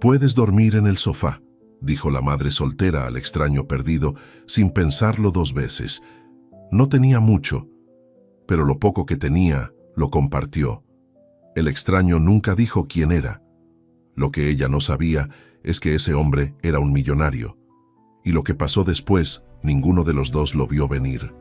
«Puedes dormir en el sofá», dijo la madre soltera al extraño perdido, sin pensarlo dos veces. No tenía mucho, pero lo poco que tenía lo compartió. El extraño nunca dijo quién era. Lo que ella no sabía es que ese hombre era un millonario. Y lo que pasó después, ninguno de los dos lo vio venir.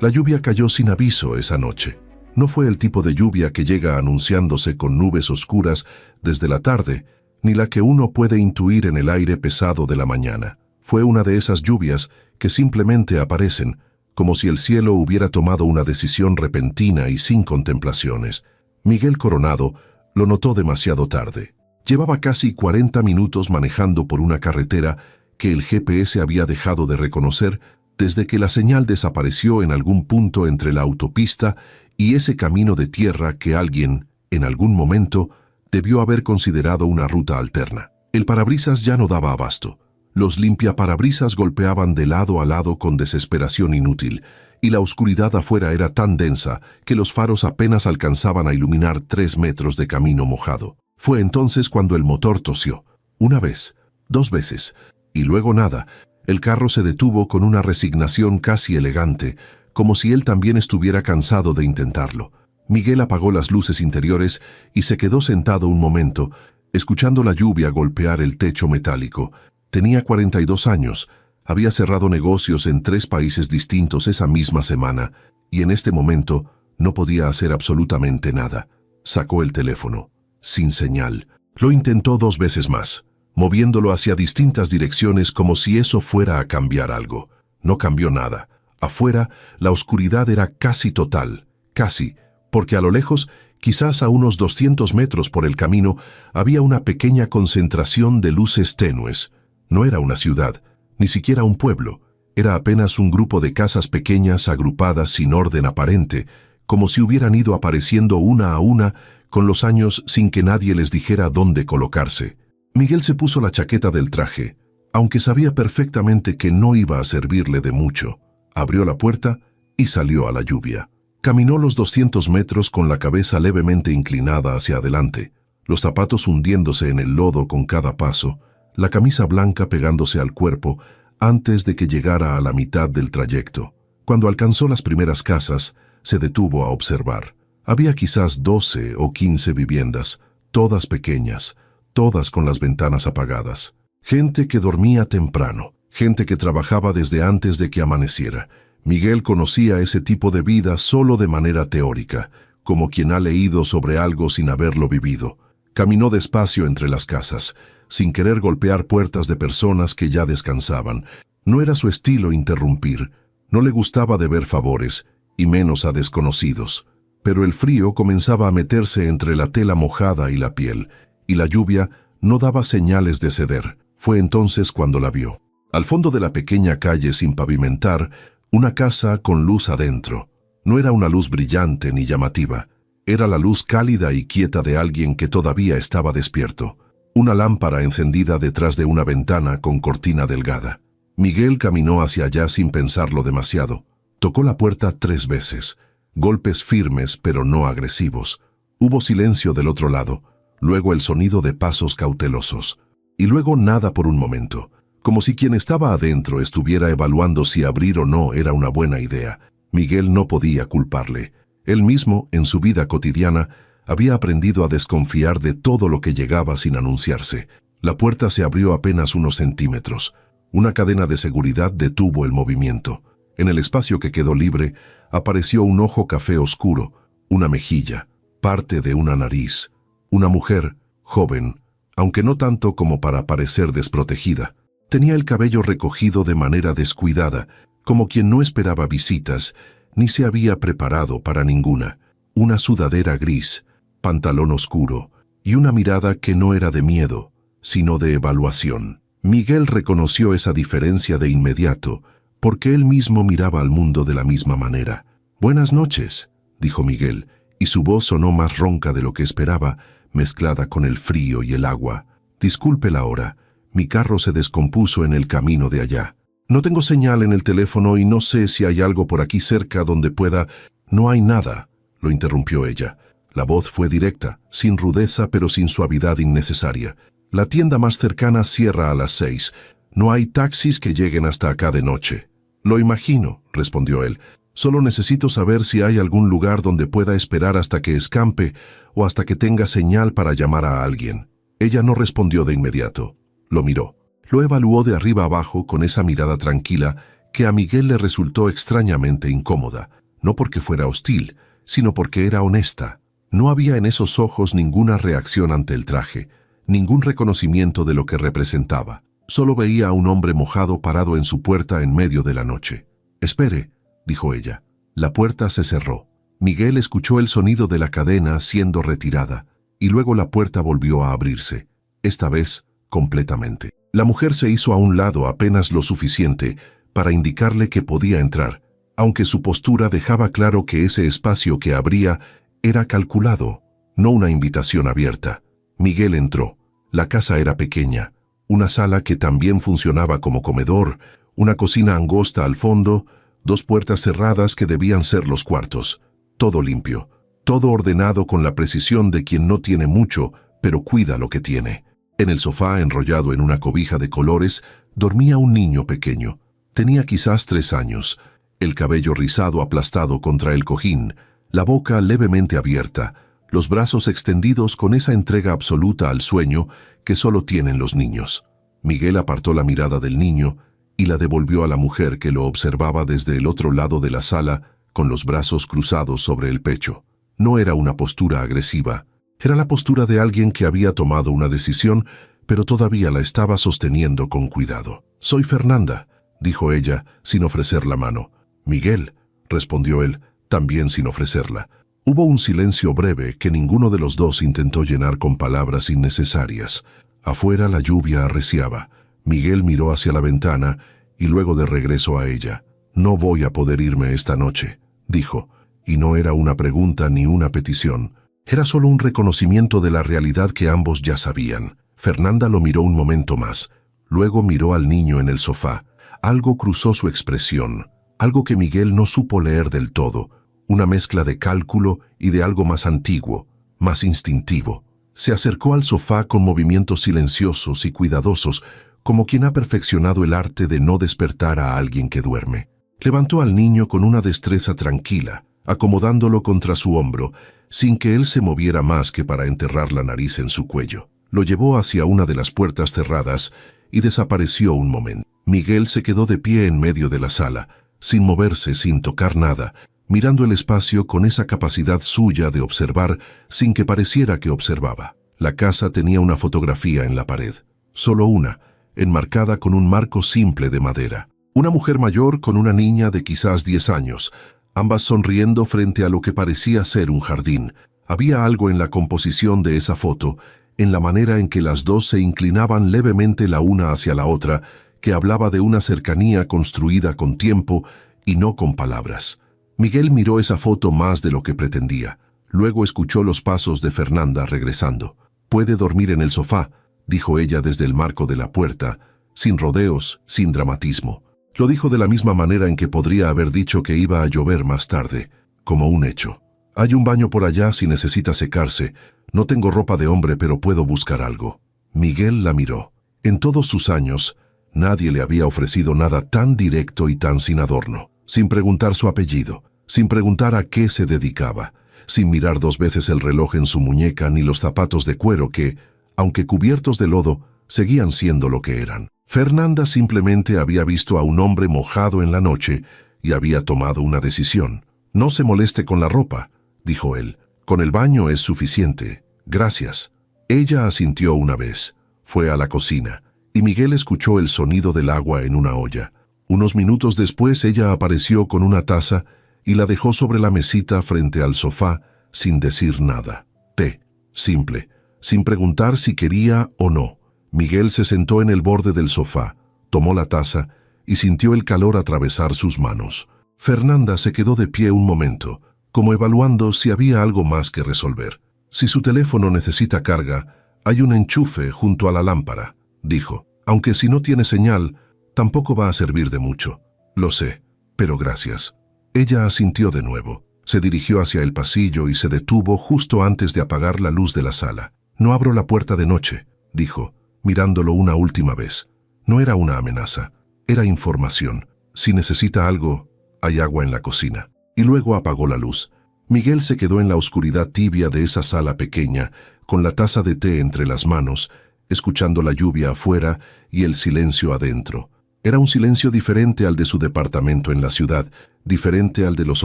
La lluvia cayó sin aviso esa noche. No fue el tipo de lluvia que llega anunciándose con nubes oscuras desde la tarde, ni la que uno puede intuir en el aire pesado de la mañana. Fue una de esas lluvias que simplemente aparecen, como si el cielo hubiera tomado una decisión repentina y sin contemplaciones. Miguel Coronado lo notó demasiado tarde. Llevaba casi 40 minutos manejando por una carretera que el GPS había dejado de reconocer desde que la señal desapareció en algún punto entre la autopista y ese camino de tierra que alguien, en algún momento, debió haber considerado una ruta alterna. El parabrisas ya no daba abasto. Los limpiaparabrisas golpeaban de lado a lado con desesperación inútil, y la oscuridad afuera era tan densa que los faros apenas alcanzaban a iluminar 3 metros de camino mojado. Fue entonces cuando el motor tosió. Una vez, 2 veces, y luego nada. El carro se detuvo con una resignación casi elegante, como si él también estuviera cansado de intentarlo. Miguel apagó las luces interiores y se quedó sentado un momento, escuchando la lluvia golpear el techo metálico. Tenía 42 años, había cerrado negocios en 3 países distintos esa misma semana, y en este momento no podía hacer absolutamente nada. Sacó el teléfono. Sin señal. Lo intentó 2 veces más, moviéndolo hacia distintas direcciones como si eso fuera a cambiar algo. No cambió nada. Afuera, la oscuridad era casi total. Casi, porque a lo lejos, quizás a unos 200 metros por el camino, había una pequeña concentración de luces tenues. No era una ciudad, ni siquiera un pueblo. Era apenas un grupo de casas pequeñas agrupadas sin orden aparente, como si hubieran ido apareciendo una a una con los años sin que nadie les dijera dónde colocarse. Miguel se puso la chaqueta del traje, aunque sabía perfectamente que no iba a servirle de mucho. Abrió la puerta y salió a la lluvia. Caminó los 200 metros con la cabeza levemente inclinada hacia adelante, los zapatos hundiéndose en el lodo con cada paso, la camisa blanca pegándose al cuerpo antes de que llegara a la mitad del trayecto. Cuando alcanzó las primeras casas, se detuvo a observar. Había quizás 12 o 15 viviendas, todas pequeñas, todas con las ventanas apagadas. Gente que dormía temprano, gente que trabajaba desde antes de que amaneciera. Miguel conocía ese tipo de vida solo de manera teórica, como quien ha leído sobre algo sin haberlo vivido. Caminó despacio entre las casas, sin querer golpear puertas de personas que ya descansaban. No era su estilo interrumpir, no le gustaba deber favores, y menos a desconocidos. Pero el frío comenzaba a meterse entre la tela mojada y la piel, y la lluvia no daba señales de ceder. Fue entonces cuando la vio. Al fondo de la pequeña calle sin pavimentar, una casa con luz adentro. No era una luz brillante ni llamativa. Era la luz cálida y quieta de alguien que todavía estaba despierto. Una lámpara encendida detrás de una ventana con cortina delgada. Miguel caminó hacia allá sin pensarlo demasiado. Tocó la puerta 3 veces. Golpes firmes pero no agresivos. Hubo silencio del otro lado. Luego el sonido de pasos cautelosos. Y luego nada por un momento. Como si quien estaba adentro estuviera evaluando si abrir o no era una buena idea. Miguel no podía culparle. Él mismo, en su vida cotidiana, había aprendido a desconfiar de todo lo que llegaba sin anunciarse. La puerta se abrió apenas unos centímetros. Una cadena de seguridad detuvo el movimiento. En el espacio que quedó libre, apareció un ojo café oscuro, una mejilla, parte de una nariz. Una mujer, joven, aunque no tanto como para parecer desprotegida. Tenía el cabello recogido de manera descuidada, como quien no esperaba visitas, ni se había preparado para ninguna. Una sudadera gris, pantalón oscuro, y una mirada que no era de miedo, sino de evaluación. Miguel reconoció esa diferencia de inmediato, porque él mismo miraba al mundo de la misma manera. «Buenas noches», dijo Miguel, y su voz sonó más ronca de lo que esperaba, mezclada con el frío y el agua. «Disculpe la hora, mi carro se descompuso en el camino de allá. No tengo señal en el teléfono y no sé si hay algo por aquí cerca donde pueda...» «No hay nada», lo interrumpió ella. La voz fue directa, sin rudeza pero sin suavidad innecesaria. La tienda más cercana cierra a las 6. No hay taxis que lleguen hasta acá de noche. Lo imagino, respondió él. Solo necesito saber si hay algún lugar donde pueda esperar hasta que escampe o hasta que tenga señal para llamar a alguien. Ella no respondió de inmediato. Lo miró. Lo evaluó de arriba abajo con esa mirada tranquila que a Miguel le resultó extrañamente incómoda, no porque fuera hostil, sino porque era honesta. No había en esos ojos ninguna reacción ante el traje, ningún reconocimiento de lo que representaba. Solo veía a un hombre mojado parado en su puerta en medio de la noche. «Espere», dijo ella. La puerta se cerró. Miguel escuchó el sonido de la cadena siendo retirada, y luego la puerta volvió a abrirse, esta vez completamente. La mujer se hizo a un lado apenas lo suficiente para indicarle que podía entrar, aunque su postura dejaba claro que ese espacio que abría era calculado, no una invitación abierta. Miguel entró. La casa era pequeña, una sala que también funcionaba como comedor, una cocina angosta al fondo, 2 puertas cerradas que debían ser los cuartos. Todo limpio, todo ordenado con la precisión de quien no tiene mucho, pero cuida lo que tiene. En el sofá, enrollado en una cobija de colores, dormía un niño pequeño. Tenía quizás 3 años, el cabello rizado aplastado contra el cojín, la boca levemente abierta, los brazos extendidos con esa entrega absoluta al sueño que solo tienen los niños. Miguel apartó la mirada del niño y la devolvió a la mujer que lo observaba desde el otro lado de la sala con los brazos cruzados sobre el pecho. No era una postura agresiva, era la postura de alguien que había tomado una decisión, pero todavía la estaba sosteniendo con cuidado. «Soy Fernanda», dijo ella, sin ofrecer la mano. «Miguel», respondió él, también sin ofrecerla. Hubo un silencio breve que ninguno de los dos intentó llenar con palabras innecesarias. Afuera la lluvia arreciaba. Miguel miró hacia la ventana y luego de regreso a ella. «No voy a poder irme esta noche», dijo, y no era una pregunta ni una petición. Era solo un reconocimiento de la realidad que ambos ya sabían. Fernanda lo miró un momento más. Luego miró al niño en el sofá. Algo cruzó su expresión, algo que Miguel no supo leer del todo, una mezcla de cálculo y de algo más antiguo, más instintivo. Se acercó al sofá con movimientos silenciosos y cuidadosos, como quien ha perfeccionado el arte de no despertar a alguien que duerme. Levantó al niño con una destreza tranquila, acomodándolo contra su hombro, sin que él se moviera más que para enterrar la nariz en su cuello. Lo llevó hacia una de las puertas cerradas y desapareció un momento. Miguel se quedó de pie en medio de la sala, sin moverse, sin tocar nada, mirando el espacio con esa capacidad suya de observar sin que pareciera que observaba. La casa tenía una fotografía en la pared, solo una, enmarcada con un marco simple de madera. Una mujer mayor con una niña de quizás 10 años, ambas sonriendo frente a lo que parecía ser un jardín. Había algo en la composición de esa foto, en la manera en que las dos se inclinaban levemente la una hacia la otra, que hablaba de una cercanía construida con tiempo y no con palabras. Miguel miró esa foto más de lo que pretendía. Luego escuchó los pasos de Fernanda regresando. «Puede dormir en el sofá», dijo ella desde el marco de la puerta, sin rodeos, sin dramatismo. Lo dijo de la misma manera en que podría haber dicho que iba a llover más tarde, como un hecho. «Hay un baño por allá si necesita secarse. No tengo ropa de hombre, pero puedo buscar algo». Miguel la miró. En todos sus años, nadie le había ofrecido nada tan directo y tan sin adorno, sin preguntar su apellido, sin preguntar a qué se dedicaba, sin mirar 2 veces el reloj en su muñeca ni los zapatos de cuero que, aunque cubiertos de lodo, seguían siendo lo que eran. Fernanda simplemente había visto a un hombre mojado en la noche y había tomado una decisión. «No se moleste con la ropa», dijo él. «Con el baño es suficiente. Gracias». Ella asintió una vez. Fue a la cocina, y Miguel escuchó el sonido del agua en una olla. Unos minutos después ella apareció con una taza y la dejó sobre la mesita frente al sofá sin decir nada. Té, simple, sin preguntar si quería o no. Miguel se sentó en el borde del sofá, tomó la taza y sintió el calor atravesar sus manos. Fernanda se quedó de pie un momento, como evaluando si había algo más que resolver. «Si su teléfono necesita carga, hay un enchufe junto a la lámpara», dijo. «Aunque si no tiene señal, tampoco va a servir de mucho». «Lo sé, pero gracias». Ella asintió de nuevo. Se dirigió hacia el pasillo y se detuvo justo antes de apagar la luz de la sala. «No abro la puerta de noche», dijo, mirándolo una última vez. No era una amenaza, era información. Si necesita algo, hay agua en la cocina. Y luego apagó la luz. Miguel se quedó en la oscuridad tibia de esa sala pequeña, con la taza de té entre las manos, escuchando la lluvia afuera y el silencio adentro. Era un silencio diferente al de su departamento en la ciudad, diferente al de los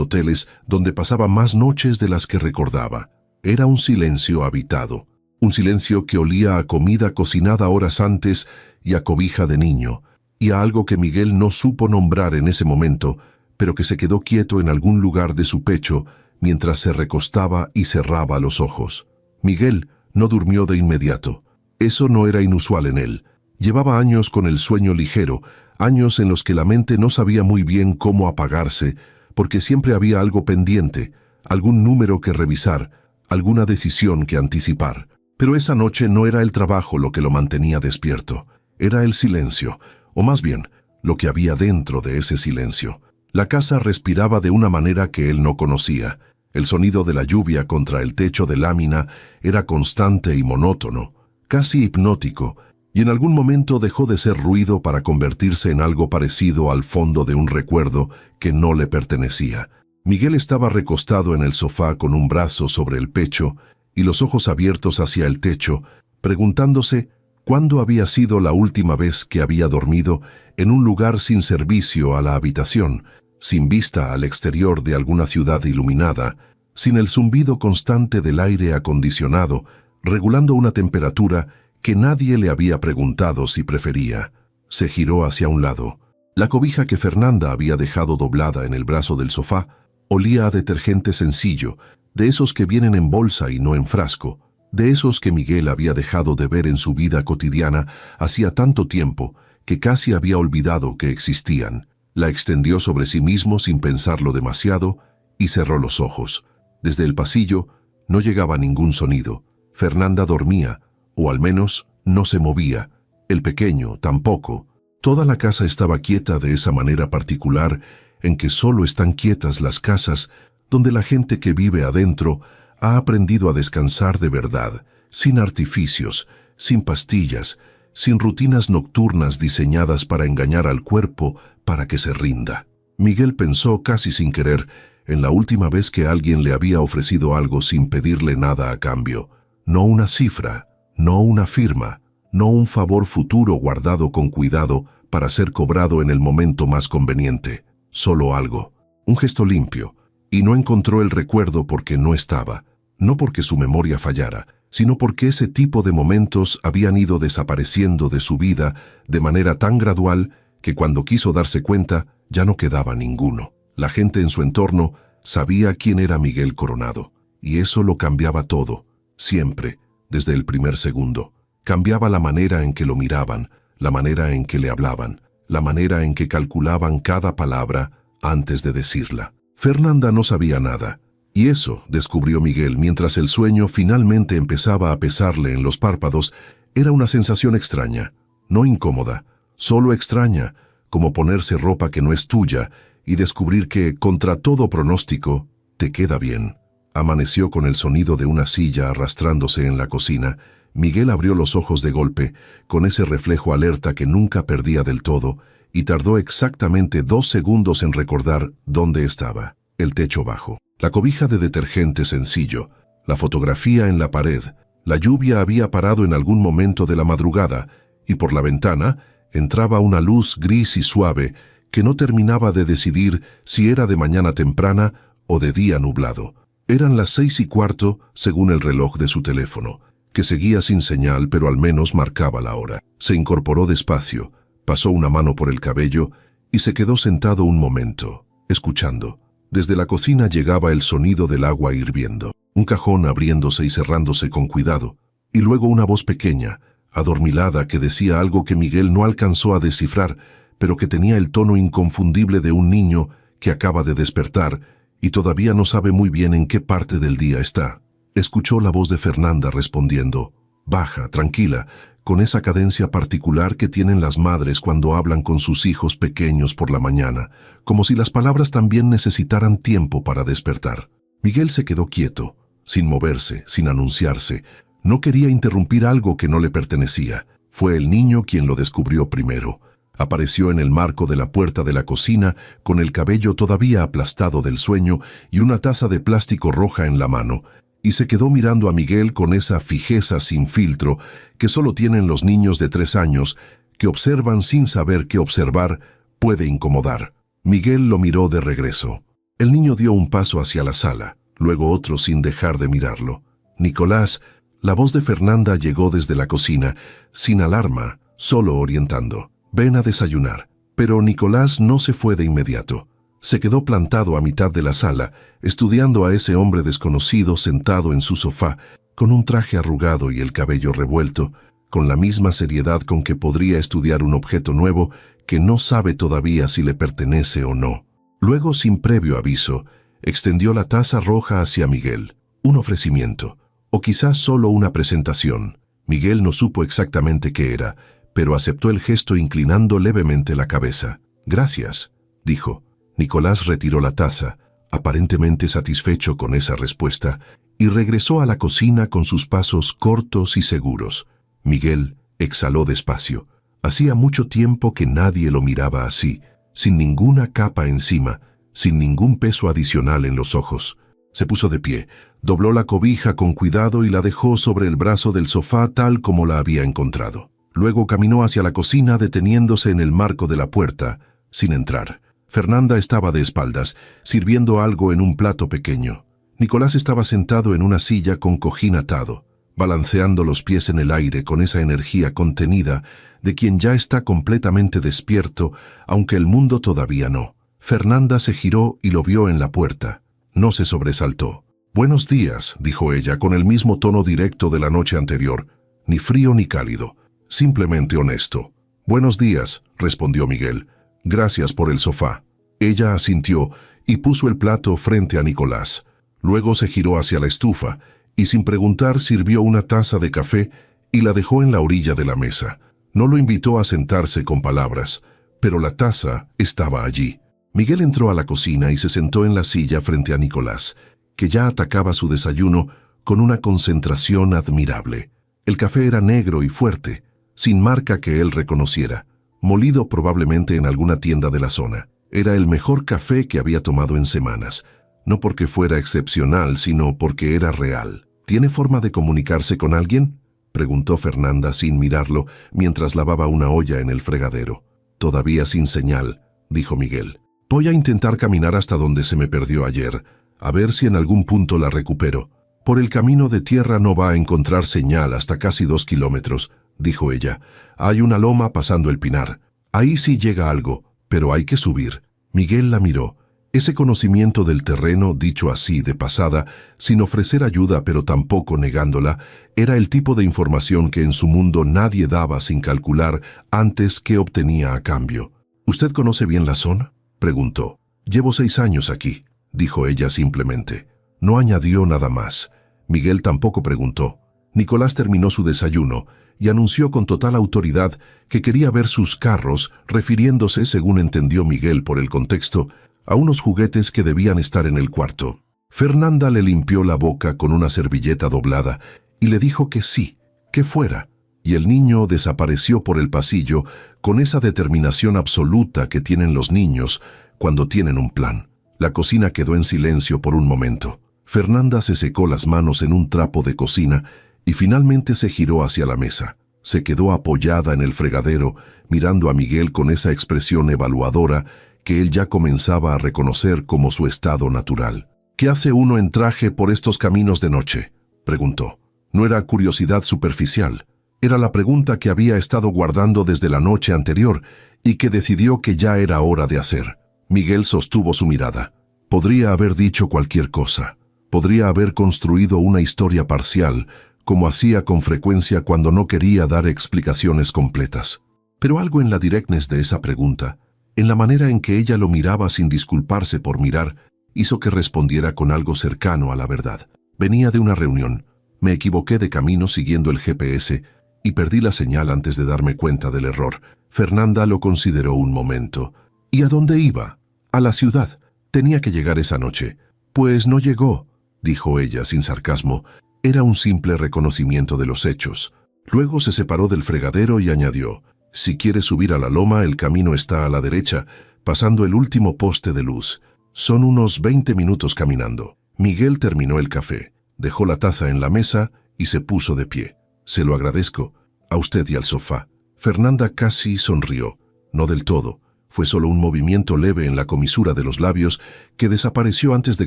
hoteles donde pasaba más noches de las que recordaba. Era un silencio habitado, un silencio que olía a comida cocinada horas antes y a cobija de niño, y a algo que Miguel no supo nombrar en ese momento, pero que se quedó quieto en algún lugar de su pecho mientras se recostaba y cerraba los ojos. Miguel no durmió de inmediato. Eso no era inusual en él. Llevaba años con el sueño ligero, años en los que la mente no sabía muy bien cómo apagarse, porque siempre había algo pendiente, algún número que revisar, alguna decisión que anticipar. Pero esa noche no era el trabajo lo que lo mantenía despierto, era el silencio, o más bien, lo que había dentro de ese silencio. La casa respiraba de una manera que él no conocía. El sonido de la lluvia contra el techo de lámina era constante y monótono, casi hipnótico, y en algún momento dejó de ser ruido para convertirse en algo parecido al fondo de un recuerdo que no le pertenecía. Miguel estaba recostado en el sofá con un brazo sobre el pecho y los ojos abiertos hacia el techo, preguntándose cuándo había sido la última vez que había dormido en un lugar sin servicio a la habitación, sin vista al exterior de alguna ciudad iluminada, sin el zumbido constante del aire acondicionado, regulando una temperatura que nadie le había preguntado si prefería. Se giró hacia un lado. La cobija que Fernanda había dejado doblada en el brazo del sofá olía a detergente sencillo, de esos que vienen en bolsa y no en frasco, de esos que Miguel había dejado de ver en su vida cotidiana hacía tanto tiempo que casi había olvidado que existían. La extendió sobre sí mismo sin pensarlo demasiado y cerró los ojos. Desde el pasillo no llegaba ningún sonido. Fernanda dormía, o al menos no se movía. El pequeño tampoco. Toda la casa estaba quieta de esa manera particular en que solo están quietas las casas donde la gente que vive adentro ha aprendido a descansar de verdad, sin artificios, sin pastillas, sin rutinas nocturnas diseñadas para engañar al cuerpo para que se rinda. Miguel pensó casi sin querer en la última vez que alguien le había ofrecido algo sin pedirle nada a cambio. No una cifra, no una firma, no un favor futuro guardado con cuidado para ser cobrado en el momento más conveniente. Solo algo, un gesto limpio, y no encontró el recuerdo porque no estaba, no porque su memoria fallara, sino porque ese tipo de momentos habían ido desapareciendo de su vida de manera tan gradual que cuando quiso darse cuenta ya no quedaba ninguno. La gente en su entorno sabía quién era Miguel Coronado, y eso lo cambiaba todo, siempre, desde el primer segundo. Cambiaba la manera en que lo miraban, la manera en que le hablaban, la manera en que calculaban cada palabra antes de decirla. Fernanda no sabía nada, y eso, descubrió Miguel mientras el sueño finalmente empezaba a pesarle en los párpados, era una sensación extraña, no incómoda, solo extraña, como ponerse ropa que no es tuya y descubrir que, contra todo pronóstico, te queda bien. Amaneció con el sonido de una silla arrastrándose en la cocina. Miguel abrió los ojos de golpe, con ese reflejo alerta que nunca perdía del todo, y tardó exactamente 2 segundos en recordar dónde estaba. El techo bajo, la cobija de detergente sencillo, la fotografía en la pared. La lluvia había parado en algún momento de la madrugada, y por la ventana entraba una luz gris y suave que no terminaba de decidir si era de mañana temprana o de día nublado. Eran las 6:15 según el reloj de su teléfono, que seguía sin señal pero al menos marcaba la hora. Se incorporó despacio, pasó una mano por el cabello y se quedó sentado un momento, escuchando. Desde la cocina llegaba el sonido del agua hirviendo, un cajón abriéndose y cerrándose con cuidado, y luego una voz pequeña, adormilada, que decía algo que Miguel no alcanzó a descifrar, pero que tenía el tono inconfundible de un niño que acaba de despertar y todavía no sabe muy bien en qué parte del día está. Escuchó la voz de Fernanda respondiendo, baja, tranquila, con esa cadencia particular que tienen las madres cuando hablan con sus hijos pequeños por la mañana, como si las palabras también necesitaran tiempo para despertar. Miguel se quedó quieto, sin moverse, sin anunciarse. No quería interrumpir algo que no le pertenecía. Fue el niño quien lo descubrió primero. Apareció en el marco de la puerta de la cocina, con el cabello todavía aplastado del sueño y una taza de plástico roja en la mano, y se quedó mirando a Miguel con esa fijeza sin filtro que solo tienen los niños de 3 años, que observan sin saber que observar puede incomodar. Miguel lo miró de regreso. El niño dio un paso hacia la sala, luego otro sin dejar de mirarlo. Nicolás, la voz de Fernanda llegó desde la cocina, sin alarma, solo orientando. Ven a desayunar. Pero Nicolás no se fue de inmediato. Se quedó plantado a mitad de la sala, estudiando a ese hombre desconocido sentado en su sofá, con un traje arrugado y el cabello revuelto, con la misma seriedad con que podría estudiar un objeto nuevo que no sabe todavía si le pertenece o no. Luego, sin previo aviso, extendió la taza roja hacia Miguel. Un ofrecimiento, o quizás solo una presentación. Miguel no supo exactamente qué era, pero aceptó el gesto inclinando levemente la cabeza. «Gracias», dijo. Nicolás retiró la taza, aparentemente satisfecho con esa respuesta, y regresó a la cocina con sus pasos cortos y seguros. Miguel exhaló despacio. Hacía mucho tiempo que nadie lo miraba así, sin ninguna capa encima, sin ningún peso adicional en los ojos. Se puso de pie, dobló la cobija con cuidado y la dejó sobre el brazo del sofá tal como la había encontrado. Luego caminó hacia la cocina deteniéndose en el marco de la puerta, sin entrar. Fernanda estaba de espaldas, sirviendo algo en un plato pequeño. Nicolás estaba sentado en una silla con cojín atado, balanceando los pies en el aire con esa energía contenida de quien ya está completamente despierto, aunque el mundo todavía no. Fernanda se giró y lo vio en la puerta. No se sobresaltó. «Buenos días», dijo ella con el mismo tono directo de la noche anterior, ni frío ni cálido, simplemente honesto. «Buenos días», respondió Miguel. «Gracias por el sofá». Ella asintió y puso el plato frente a Nicolás. Luego se giró hacia la estufa y sin preguntar sirvió una taza de café y la dejó en la orilla de la mesa. No lo invitó a sentarse con palabras, pero la taza estaba allí. Miguel entró a la cocina y se sentó en la silla frente a Nicolás, que ya atacaba su desayuno con una concentración admirable. El café era negro y fuerte, sin marca que él reconociera, molido probablemente en alguna tienda de la zona. Era el mejor café que había tomado en semanas, no porque fuera excepcional, sino porque era real. «¿Tiene forma de comunicarse con alguien?», preguntó Fernanda sin mirarlo mientras lavaba una olla en el fregadero. «Todavía sin señal», dijo Miguel. «Voy a intentar caminar hasta donde se me perdió ayer, a ver si en algún punto la recupero. Por el camino de tierra no va a encontrar señal hasta casi 2 kilómetros», dijo ella. «Hay una loma pasando el pinar. Ahí sí llega algo, pero hay que subir». Miguel la miró. Ese conocimiento del terreno, dicho así de pasada, sin ofrecer ayuda pero tampoco negándola, era el tipo de información que en su mundo nadie daba sin calcular antes qué obtenía a cambio. «¿Usted conoce bien la zona?», preguntó. «Llevo 6 años aquí», dijo ella simplemente. No añadió nada más. Miguel tampoco preguntó. Nicolás terminó su desayuno y anunció con total autoridad que quería ver sus carros, refiriéndose, según entendió Miguel por el contexto, a unos juguetes que debían estar en el cuarto. Fernanda le limpió la boca con una servilleta doblada y le dijo que sí, que fuera, y el niño desapareció por el pasillo con esa determinación absoluta que tienen los niños cuando tienen un plan. La cocina quedó en silencio por un momento. Fernanda se secó las manos en un trapo de cocina y finalmente se giró hacia la mesa. Se quedó apoyada en el fregadero, mirando a Miguel con esa expresión evaluadora que él ya comenzaba a reconocer como su estado natural. «¿Qué hace uno en traje por estos caminos de noche?», preguntó. No era curiosidad superficial. Era la pregunta que había estado guardando desde la noche anterior y que decidió que ya era hora de hacer. Miguel sostuvo su mirada. Podría haber dicho cualquier cosa. Podría haber construido una historia parcial, como hacía con frecuencia cuando no quería dar explicaciones completas. Pero algo en la directness de esa pregunta, en la manera en que ella lo miraba sin disculparse por mirar, hizo que respondiera con algo cercano a la verdad. Venía de una reunión. Me equivoqué de camino siguiendo el GPS y perdí la señal antes de darme cuenta del error. Fernanda lo consideró un momento. ¿Y a dónde iba? A la ciudad. Tenía que llegar esa noche. Pues no llegó, dijo ella sin sarcasmo. Era un simple reconocimiento de los hechos. Luego se separó del fregadero y añadió: «Si quieres subir a la loma, el camino está a la derecha, pasando el último poste de luz. Son unos 20 minutos caminando». Miguel terminó el café, dejó la taza en la mesa y se puso de pie. «Se lo agradezco, a usted y al sofá». Fernanda casi sonrió, no del todo. Fue solo un movimiento leve en la comisura de los labios que desapareció antes de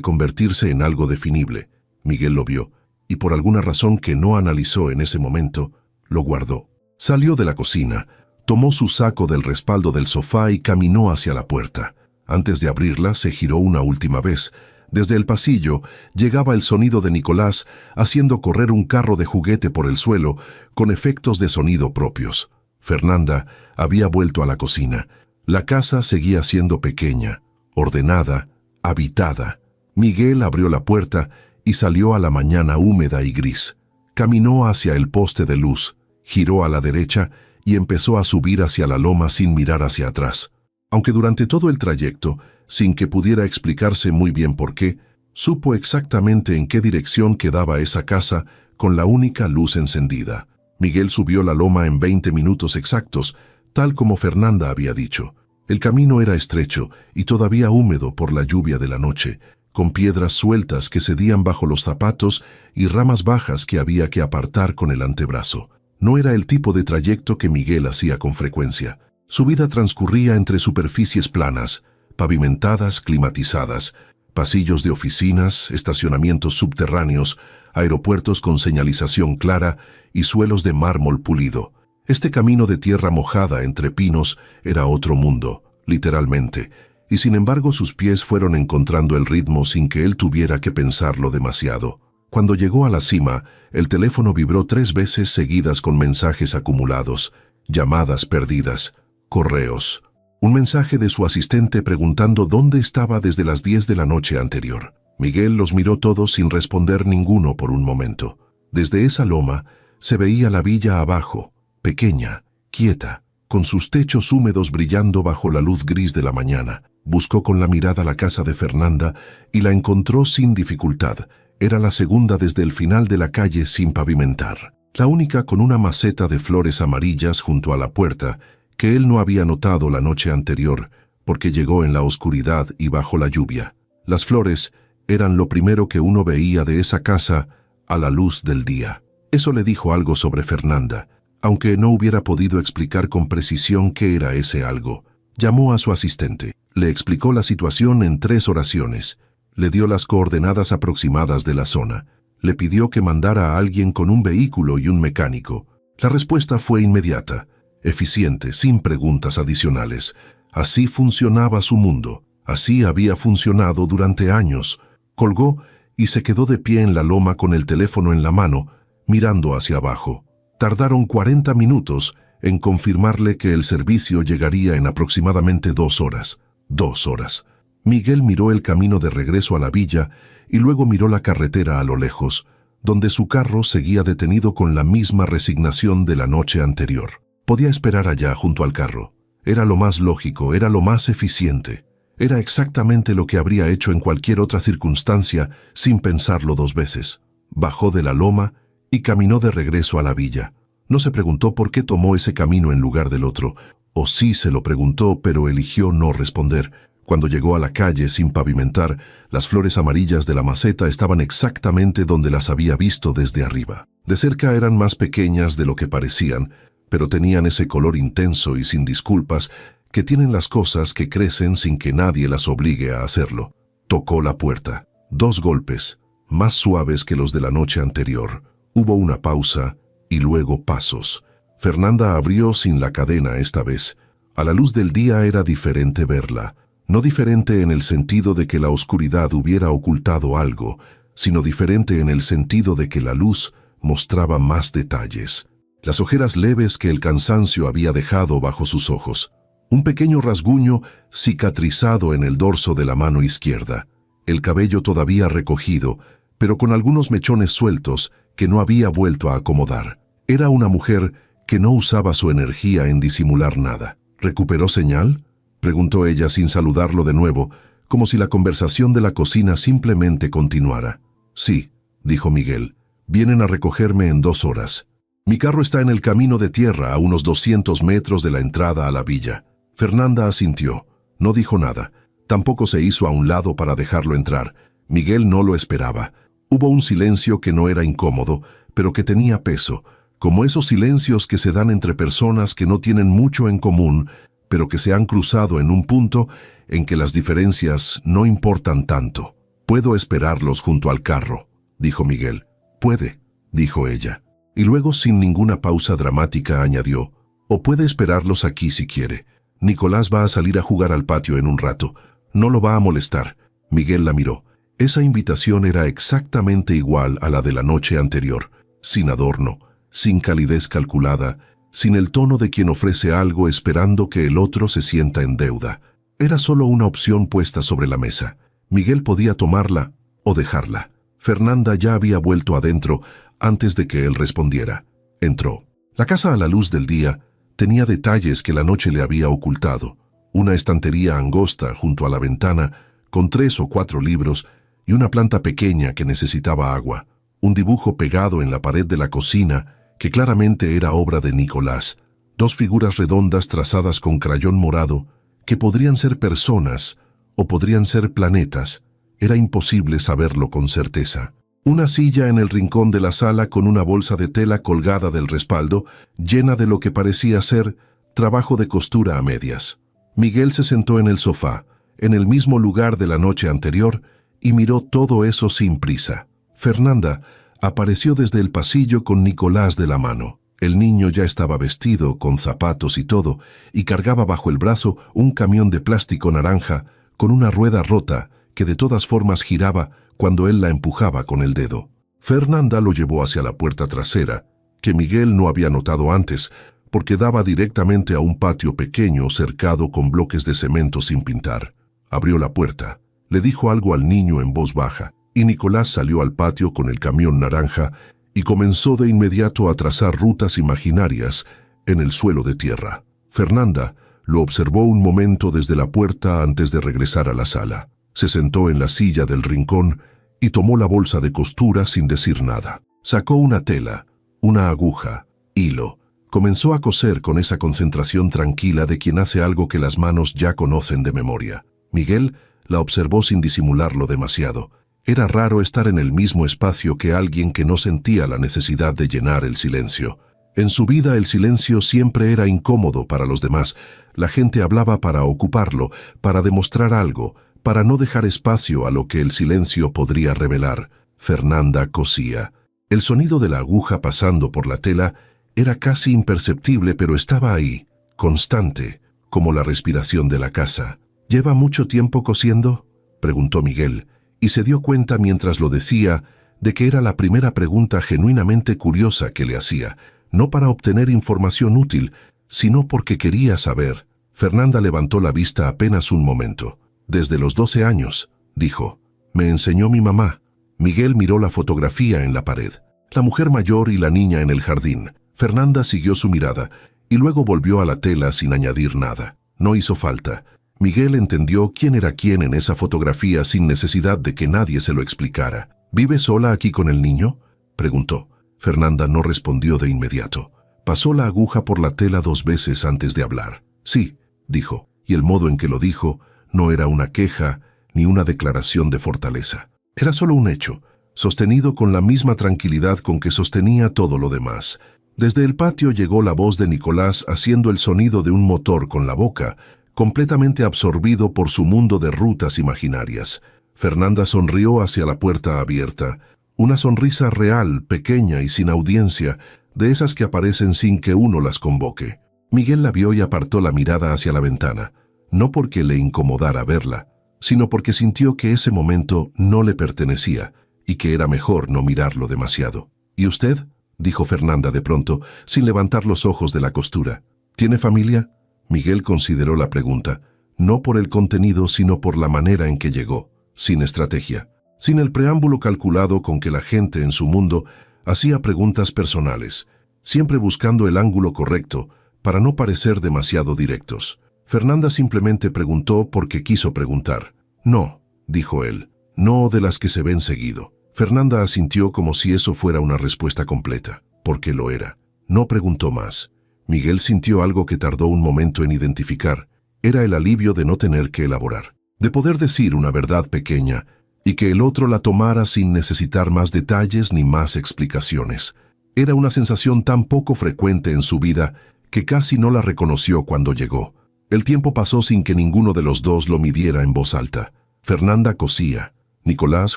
convertirse en algo definible. Miguel lo vio, y por alguna razón que no analizó en ese momento, lo guardó. Salió de la cocina, tomó su saco del respaldo del sofá y caminó hacia la puerta. Antes de abrirla, se giró una última vez. Desde el pasillo llegaba el sonido de Nicolás haciendo correr un carro de juguete por el suelo con efectos de sonido propios. Fernanda había vuelto a la cocina. La casa seguía siendo pequeña, ordenada, habitada. Miguel abrió la puerta y salió a la mañana húmeda y gris. Caminó hacia el poste de luz, giró a la derecha y empezó a subir hacia la loma sin mirar hacia atrás. Aunque durante todo el trayecto, sin que pudiera explicarse muy bien por qué, supo exactamente en qué dirección quedaba esa casa con la única luz encendida. Miguel subió la loma en 20 minutos exactos, tal como Fernanda había dicho. El camino era estrecho y todavía húmedo por la lluvia de la noche, con piedras sueltas que cedían bajo los zapatos y ramas bajas que había que apartar con el antebrazo. No era el tipo de trayecto que Miguel hacía con frecuencia. Su vida transcurría entre superficies planas, pavimentadas, climatizadas, pasillos de oficinas, estacionamientos subterráneos, aeropuertos con señalización clara y suelos de mármol pulido. Este camino de tierra mojada entre pinos era otro mundo, literalmente, y sin embargo sus pies fueron encontrando el ritmo sin que él tuviera que pensarlo demasiado. Cuando llegó a la cima, el teléfono vibró 3 veces seguidas con mensajes acumulados, llamadas perdidas, correos. Un mensaje de su asistente preguntando dónde estaba desde las 10 de la noche anterior. Miguel los miró todos sin responder ninguno por un momento. Desde esa loma se veía la villa abajo, pequeña, quieta, con sus techos húmedos brillando bajo la luz gris de la mañana. Buscó con la mirada la casa de Fernanda y la encontró sin dificultad. Era la segunda desde el final de la calle sin pavimentar, la única con una maceta de flores amarillas junto a la puerta que él no había notado la noche anterior porque llegó en la oscuridad y bajo la lluvia. Las flores eran lo primero que uno veía de esa casa a la luz del día. Eso le dijo algo sobre Fernanda, aunque no hubiera podido explicar con precisión qué era ese algo. Llamó a su asistente, le explicó la situación en 3 oraciones, le dio las coordenadas aproximadas de la zona, le pidió que mandara a alguien con un vehículo y un mecánico. La respuesta fue inmediata, eficiente, sin preguntas adicionales. Así funcionaba su mundo, así había funcionado durante años. Colgó y se quedó de pie en la loma con el teléfono en la mano, mirando hacia abajo. Tardaron 40 minutos en confirmarle que el servicio llegaría en aproximadamente 2 horas. 2 horas. Miguel miró el camino de regreso a la villa y luego miró la carretera a lo lejos, donde su carro seguía detenido con la misma resignación de la noche anterior. Podía esperar allá junto al carro. Era lo más lógico, era lo más eficiente. Era exactamente lo que habría hecho en cualquier otra circunstancia sin pensarlo 2 veces. Bajó de la loma y caminó de regreso a la villa. No se preguntó por qué tomó ese camino en lugar del otro, o sí se lo preguntó, pero eligió no responder. Cuando llegó a la calle sin pavimentar, las flores amarillas de la maceta estaban exactamente donde las había visto desde arriba. De cerca eran más pequeñas de lo que parecían, pero tenían ese color intenso y sin disculpas que tienen las cosas que crecen sin que nadie las obligue a hacerlo. Tocó la puerta. 2 golpes, más suaves que los de la noche anterior. Hubo una pausa y luego pasos. Fernanda abrió sin la cadena esta vez. A la luz del día era diferente verla. No diferente en el sentido de que la oscuridad hubiera ocultado algo, sino diferente en el sentido de que la luz mostraba más detalles. Las ojeras leves que el cansancio había dejado bajo sus ojos. Un pequeño rasguño cicatrizado en el dorso de la mano izquierda. El cabello todavía recogido, pero con algunos mechones sueltos que no había vuelto a acomodar. Era una mujer que no usaba su energía en disimular nada. ¿Recuperó señal?, preguntó ella sin saludarlo de nuevo, como si la conversación de la cocina simplemente continuara. Sí, dijo Miguel. Vienen a recogerme en 2 horas. Mi carro está en el camino de tierra a unos 200 metros de la entrada a la villa. Fernanda asintió. No dijo nada. Tampoco se hizo a un lado para dejarlo entrar. Miguel no lo esperaba. Hubo un silencio que no era incómodo, pero que tenía peso, como esos silencios que se dan entre personas que no tienen mucho en común, pero que se han cruzado en un punto en que las diferencias no importan tanto. «Puedo esperarlos junto al carro», dijo Miguel. «Puede», dijo ella. Y luego, sin ninguna pausa dramática, añadió, «O puede esperarlos aquí si quiere. Nicolás va a salir a jugar al patio en un rato. No lo va a molestar». Miguel la miró. Esa invitación era exactamente igual a la de la noche anterior, sin adorno, sin calidez calculada, sin el tono de quien ofrece algo esperando que el otro se sienta en deuda. Era solo una opción puesta sobre la mesa. Miguel podía tomarla o dejarla. Fernanda ya había vuelto adentro antes de que él respondiera. Entró. La casa a la luz del día tenía detalles que la noche le había ocultado. Una estantería angosta junto a la ventana, con 3 o 4 libros, y una planta pequeña que necesitaba agua. Un dibujo pegado en la pared de la cocina, que claramente era obra de Nicolás. 2 figuras redondas trazadas con crayón morado, que podrían ser personas o podrían ser planetas. Era imposible saberlo con certeza. Una silla en el rincón de la sala con una bolsa de tela colgada del respaldo, llena de lo que parecía ser trabajo de costura a medias. Miguel se sentó en el sofá, en el mismo lugar de la noche anterior, y miró todo eso sin prisa. Fernanda apareció desde el pasillo con Nicolás de la mano. El niño ya estaba vestido, con zapatos y todo, y cargaba bajo el brazo un camión de plástico naranja con una rueda rota que de todas formas giraba cuando él la empujaba con el dedo. Fernanda lo llevó hacia la puerta trasera, que Miguel no había notado antes, porque daba directamente a un patio pequeño cercado con bloques de cemento sin pintar. Abrió la puerta. Le dijo algo al niño en voz baja, y Nicolás salió al patio con el camión naranja y comenzó de inmediato a trazar rutas imaginarias en el suelo de tierra. Fernanda lo observó un momento desde la puerta antes de regresar a la sala. Se sentó en la silla del rincón y tomó la bolsa de costura sin decir nada. Sacó una tela, una aguja, hilo. Comenzó a coser con esa concentración tranquila de quien hace algo que las manos ya conocen de memoria. Miguel la observó sin disimularlo demasiado. Era raro estar en el mismo espacio que alguien que no sentía la necesidad de llenar el silencio. En su vida el silencio siempre era incómodo para los demás. La gente hablaba para ocuparlo, para demostrar algo, para no dejar espacio a lo que el silencio podría revelar. Fernanda cosía. El sonido de la aguja pasando por la tela era casi imperceptible, pero estaba ahí, constante, como la respiración de la casa. «¿Lleva mucho tiempo cosiendo?», preguntó Miguel, y se dio cuenta mientras lo decía de que era la primera pregunta genuinamente curiosa que le hacía, no para obtener información útil, sino porque quería saber. Fernanda levantó la vista apenas un momento. «Desde los 12 años», dijo. «Me enseñó mi mamá». Miguel miró la fotografía en la pared, la mujer mayor y la niña en el jardín. Fernanda siguió su mirada y luego volvió a la tela sin añadir nada. No hizo falta. Miguel entendió quién era quién en esa fotografía sin necesidad de que nadie se lo explicara. «¿Vive sola aquí con el niño?», preguntó. Fernanda no respondió de inmediato. Pasó la aguja por la tela 2 veces antes de hablar. «Sí», dijo, y el modo en que lo dijo no era una queja ni una declaración de fortaleza. Era solo un hecho, sostenido con la misma tranquilidad con que sostenía todo lo demás. Desde el patio llegó la voz de Nicolás haciendo el sonido de un motor con la boca, completamente absorbido por su mundo de rutas imaginarias. Fernanda sonrió hacia la puerta abierta, una sonrisa real, pequeña y sin audiencia, de esas que aparecen sin que uno las convoque. Miguel la vio y apartó la mirada hacia la ventana, no porque le incomodara verla, sino porque sintió que ese momento no le pertenecía y que era mejor no mirarlo demasiado. «¿Y usted?», dijo Fernanda de pronto, sin levantar los ojos de la costura. «¿Tiene familia?». Miguel consideró la pregunta, no por el contenido, sino por la manera en que llegó, sin estrategia, sin el preámbulo calculado con que la gente en su mundo hacía preguntas personales, siempre buscando el ángulo correcto para no parecer demasiado directos. Fernanda simplemente preguntó porque quiso preguntar. «No», dijo él, «no de las que se ven seguido». Fernanda asintió como si eso fuera una respuesta completa, porque lo era. No preguntó más. Miguel sintió algo que tardó un momento en identificar. Era el alivio de no tener que elaborar, de poder decir una verdad pequeña y que el otro la tomara sin necesitar más detalles ni más explicaciones. Era una sensación tan poco frecuente en su vida que casi no la reconoció cuando llegó. El tiempo pasó sin que ninguno de los dos lo midiera en voz alta. Fernanda cosía. Nicolás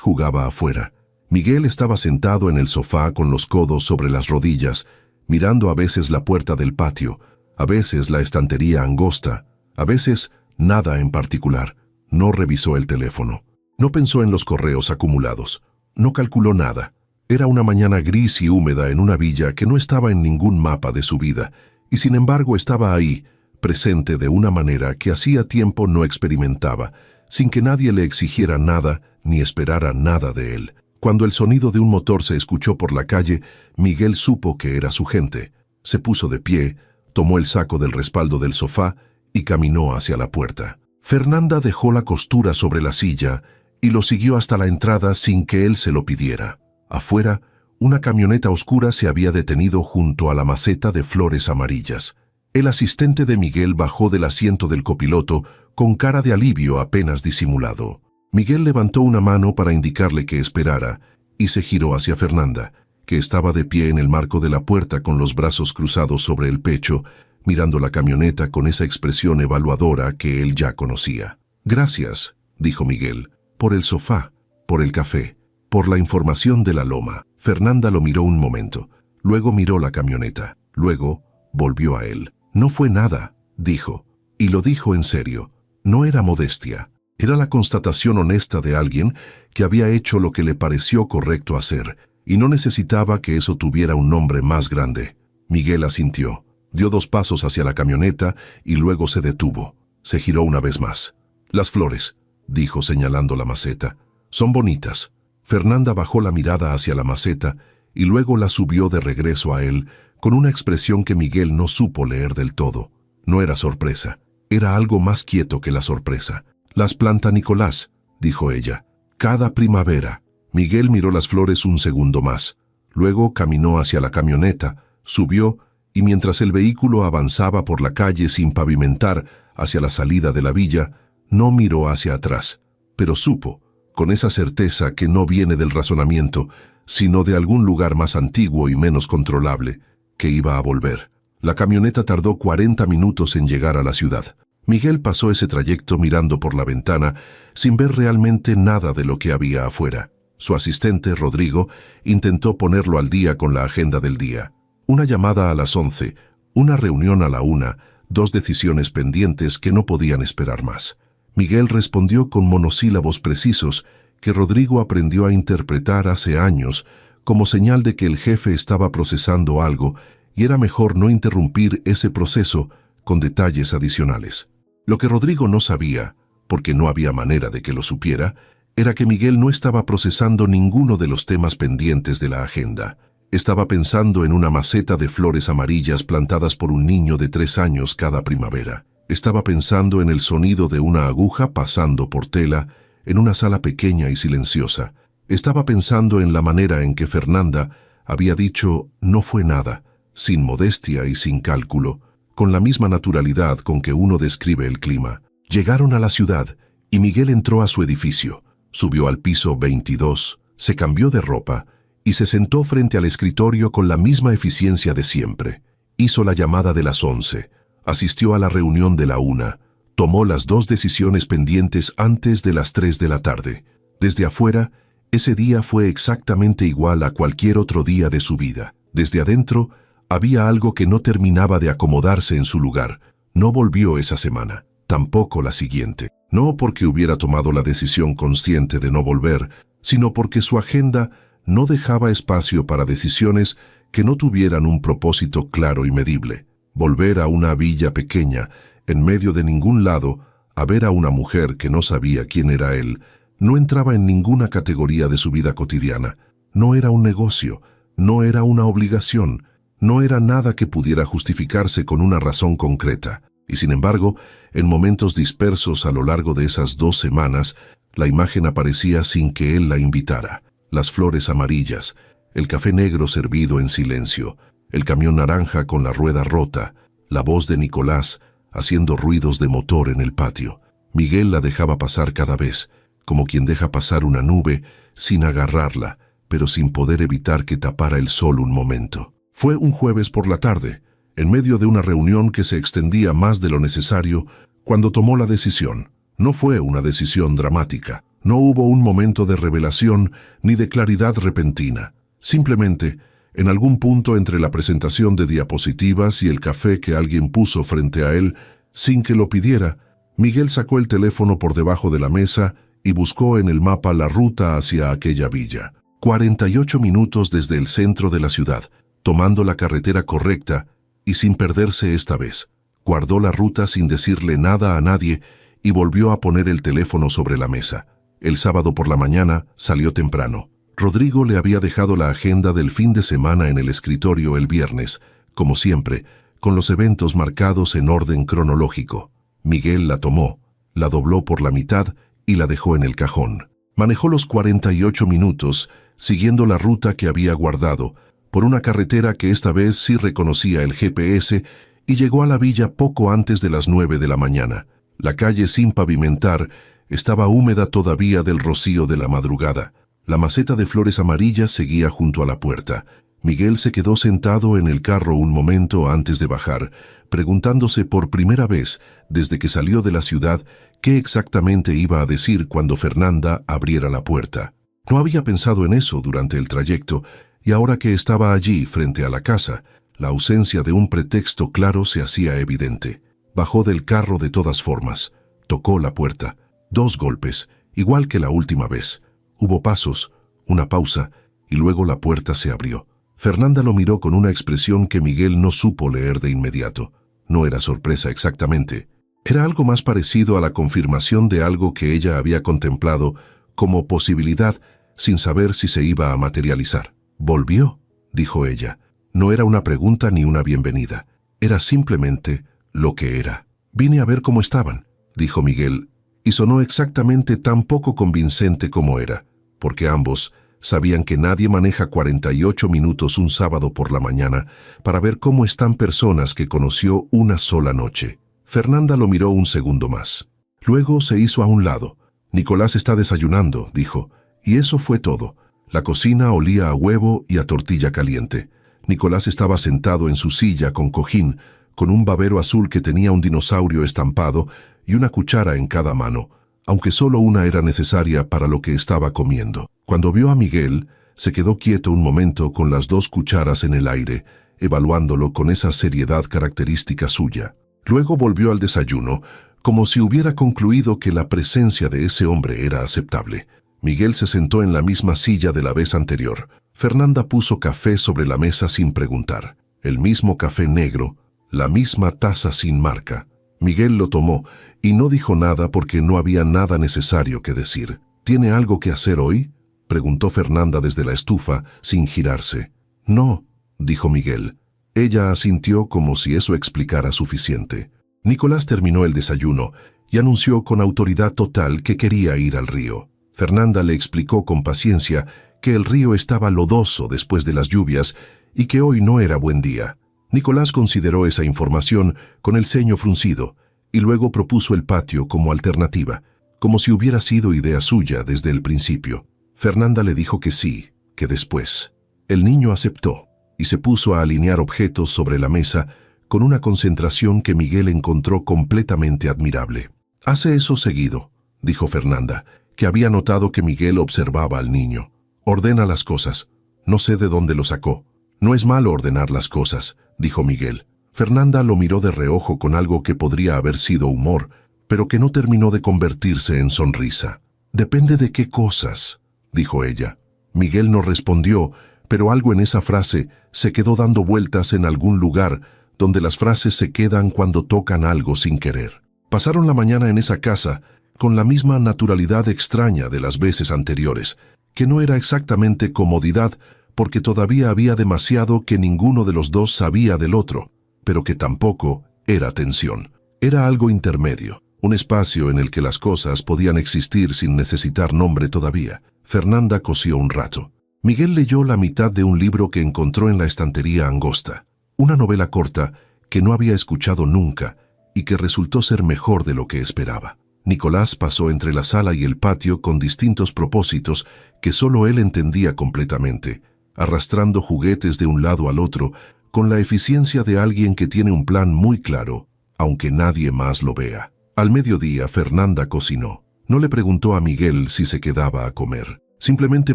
jugaba afuera. Miguel estaba sentado en el sofá con los codos sobre las rodillas, mirando a veces la puerta del patio, a veces la estantería angosta, a veces nada en particular. No revisó el teléfono. No pensó en los correos acumulados. No calculó nada. Era una mañana gris y húmeda en una villa que no estaba en ningún mapa de su vida, y sin embargo estaba ahí, presente de una manera que hacía tiempo no experimentaba, sin que nadie le exigiera nada ni esperara nada de él. Cuando el sonido de un motor se escuchó por la calle, Miguel supo que era su gente. Se puso de pie, tomó el saco del respaldo del sofá y caminó hacia la puerta. Fernanda dejó la costura sobre la silla y lo siguió hasta la entrada sin que él se lo pidiera. Afuera, una camioneta oscura se había detenido junto a la maceta de flores amarillas. El asistente de Miguel bajó del asiento del copiloto con cara de alivio apenas disimulado. Miguel levantó una mano para indicarle que esperara y se giró hacia Fernanda, que estaba de pie en el marco de la puerta con los brazos cruzados sobre el pecho, mirando la camioneta con esa expresión evaluadora que él ya conocía. «Gracias», dijo Miguel, «por el sofá, por el café, por la información de la loma». Fernanda lo miró un momento, luego miró la camioneta, luego volvió a él. «No fue nada», dijo, y lo dijo en serio. No era modestia. Era la constatación honesta de alguien que había hecho lo que le pareció correcto hacer, y no necesitaba que eso tuviera un nombre más grande. Miguel asintió, dio 2 pasos hacia la camioneta y luego se detuvo. Se giró una vez más. «Las flores», dijo señalando la maceta, «son bonitas». Fernanda bajó la mirada hacia la maceta y luego la subió de regreso a él con una expresión que Miguel no supo leer del todo. No era sorpresa, era algo más quieto que la sorpresa. «Las planta Nicolás», dijo ella, «cada primavera». Miguel miró las flores un segundo más. Luego caminó hacia la camioneta, subió y mientras el vehículo avanzaba por la calle sin pavimentar hacia la salida de la villa, no miró hacia atrás, pero supo, con esa certeza que no viene del razonamiento, sino de algún lugar más antiguo y menos controlable, que iba a volver. La camioneta tardó 40 minutos en llegar a la ciudad. Miguel pasó ese trayecto mirando por la ventana, sin ver realmente nada de lo que había afuera. Su asistente, Rodrigo, intentó ponerlo al día con la agenda del día. Una llamada a las 11, una reunión a la 1, 2 decisiones pendientes que no podían esperar más. Miguel respondió con monosílabos precisos que Rodrigo aprendió a interpretar hace años como señal de que el jefe estaba procesando algo y era mejor no interrumpir ese proceso con detalles adicionales. Lo que Rodrigo no sabía, porque no había manera de que lo supiera, era que Miguel no estaba procesando ninguno de los temas pendientes de la agenda. Estaba pensando en una maceta de flores amarillas plantadas por un niño de 3 años cada primavera. Estaba pensando en el sonido de una aguja pasando por tela en una sala pequeña y silenciosa. Estaba pensando en la manera en que Fernanda había dicho «no fue nada», sin modestia y sin cálculo, con la misma naturalidad con que uno describe el clima. Llegaron a la ciudad y Miguel entró a su edificio, subió al piso 22, se cambió de ropa y se sentó frente al escritorio con la misma eficiencia de siempre. Hizo la llamada de las 11, asistió a la reunión de la 1, tomó las 2 decisiones pendientes antes de las 3 de la tarde. Desde afuera, ese día fue exactamente igual a cualquier otro día de su vida. Desde adentro, había algo que no terminaba de acomodarse en su lugar. No volvió esa semana, tampoco la siguiente. No porque hubiera tomado la decisión consciente de no volver, sino porque su agenda no dejaba espacio para decisiones que no tuvieran un propósito claro y medible. Volver a una villa pequeña, en medio de ningún lado, a ver a una mujer que no sabía quién era él, no entraba en ninguna categoría de su vida cotidiana. No era un negocio, no era una obligación, no era nada que pudiera justificarse con una razón concreta. Y sin embargo, en momentos dispersos a lo largo de esas 2 semanas, la imagen aparecía sin que él la invitara. Las flores amarillas, el café negro servido en silencio, el camión naranja con la rueda rota, la voz de Nicolás haciendo ruidos de motor en el patio. Miguel la dejaba pasar cada vez, como quien deja pasar una nube sin agarrarla, pero sin poder evitar que tapara el sol un momento. Fue un jueves por la tarde, en medio de una reunión que se extendía más de lo necesario, cuando tomó la decisión. No fue una decisión dramática. No hubo un momento de revelación ni de claridad repentina. Simplemente, en algún punto entre la presentación de diapositivas y el café que alguien puso frente a él, sin que lo pidiera, Miguel sacó el teléfono por debajo de la mesa y buscó en el mapa la ruta hacia aquella villa. 48 minutos desde el centro de la ciudad, tomando la carretera correcta y sin perderse esta vez. Guardó la ruta sin decirle nada a nadie y volvió a poner el teléfono sobre la mesa. El sábado por la mañana salió temprano. Rodrigo le había dejado la agenda del fin de semana en el escritorio el viernes, como siempre, con los eventos marcados en orden cronológico. Miguel la tomó, la dobló por la mitad y la dejó en el cajón. Manejó los 48 minutos, siguiendo la ruta que había guardado, por una carretera que esta vez sí reconocía el GPS, y llegó a la villa poco antes de las 9 de la mañana. La calle sin pavimentar estaba húmeda todavía del rocío de la madrugada. La maceta de flores amarillas seguía junto a la puerta. Miguel se quedó sentado en el carro un momento antes de bajar, preguntándose por primera vez, desde que salió de la ciudad, qué exactamente iba a decir cuando Fernanda abriera la puerta. No había pensado en eso durante el trayecto, y ahora que estaba allí, frente a la casa, la ausencia de un pretexto claro se hacía evidente. Bajó del carro de todas formas. Tocó la puerta. 2 golpes, igual que la última vez. Hubo pasos, una pausa, y luego la puerta se abrió. Fernanda lo miró con una expresión que Miguel no supo leer de inmediato. No era sorpresa exactamente. Era algo más parecido a la confirmación de algo que ella había contemplado como posibilidad sin saber si se iba a materializar. «¿Volvió?», dijo ella. No era una pregunta ni una bienvenida. Era simplemente lo que era. «Vine a ver cómo estaban», dijo Miguel, y sonó exactamente tan poco convincente como era, porque ambos sabían que nadie maneja 48 minutos un sábado por la mañana para ver cómo están personas que conoció una sola noche. Fernanda lo miró un segundo más. Luego se hizo a un lado. «Nicolás está desayunando», dijo, y eso fue todo. La cocina olía a huevo y a tortilla caliente. Nicolás estaba sentado en su silla con cojín, con un babero azul que tenía un dinosaurio estampado y una cuchara en cada mano, aunque solo una era necesaria para lo que estaba comiendo. Cuando vio a Miguel, se quedó quieto un momento con las 2 cucharas en el aire, evaluándolo con esa seriedad característica suya. Luego volvió al desayuno, como si hubiera concluido que la presencia de ese hombre era aceptable. Miguel se sentó en la misma silla de la vez anterior. Fernanda puso café sobre la mesa sin preguntar. El mismo café negro, la misma taza sin marca. Miguel lo tomó y no dijo nada porque no había nada necesario que decir. «¿Tiene algo que hacer hoy?», preguntó Fernanda desde la estufa, sin girarse. «No», dijo Miguel. Ella asintió como si eso explicara suficiente. Nicolás terminó el desayuno y anunció con autoridad total que quería ir al río. Fernanda le explicó con paciencia que el río estaba lodoso después de las lluvias y que hoy no era buen día. Nicolás consideró esa información con el ceño fruncido y luego propuso el patio como alternativa, como si hubiera sido idea suya desde el principio. Fernanda le dijo que sí, que después. El niño aceptó y se puso a alinear objetos sobre la mesa con una concentración que Miguel encontró completamente admirable. «Hace eso seguido», dijo Fernanda, que había notado que Miguel observaba al niño. «Ordena las cosas. No sé de dónde lo sacó». «No es malo ordenar las cosas», dijo Miguel. Fernanda lo miró de reojo con algo que podría haber sido humor, pero que no terminó de convertirse en sonrisa. «Depende de qué cosas», dijo ella. Miguel no respondió, pero algo en esa frase se quedó dando vueltas en algún lugar donde las frases se quedan cuando tocan algo sin querer. Pasaron la mañana en esa casa con la misma naturalidad extraña de las veces anteriores, que no era exactamente comodidad porque todavía había demasiado que ninguno de los dos sabía del otro, pero que tampoco era tensión. Era algo intermedio, un espacio en el que las cosas podían existir sin necesitar nombre todavía. Fernanda cosió un rato. Miguel leyó la mitad de un libro que encontró en la estantería angosta. Una novela corta que no había escuchado nunca y que resultó ser mejor de lo que esperaba. Nicolás pasó entre la sala y el patio con distintos propósitos que solo él entendía completamente, arrastrando juguetes de un lado al otro con la eficiencia de alguien que tiene un plan muy claro, aunque nadie más lo vea. Al mediodía, Fernanda cocinó. No le preguntó a Miguel si se quedaba a comer. Simplemente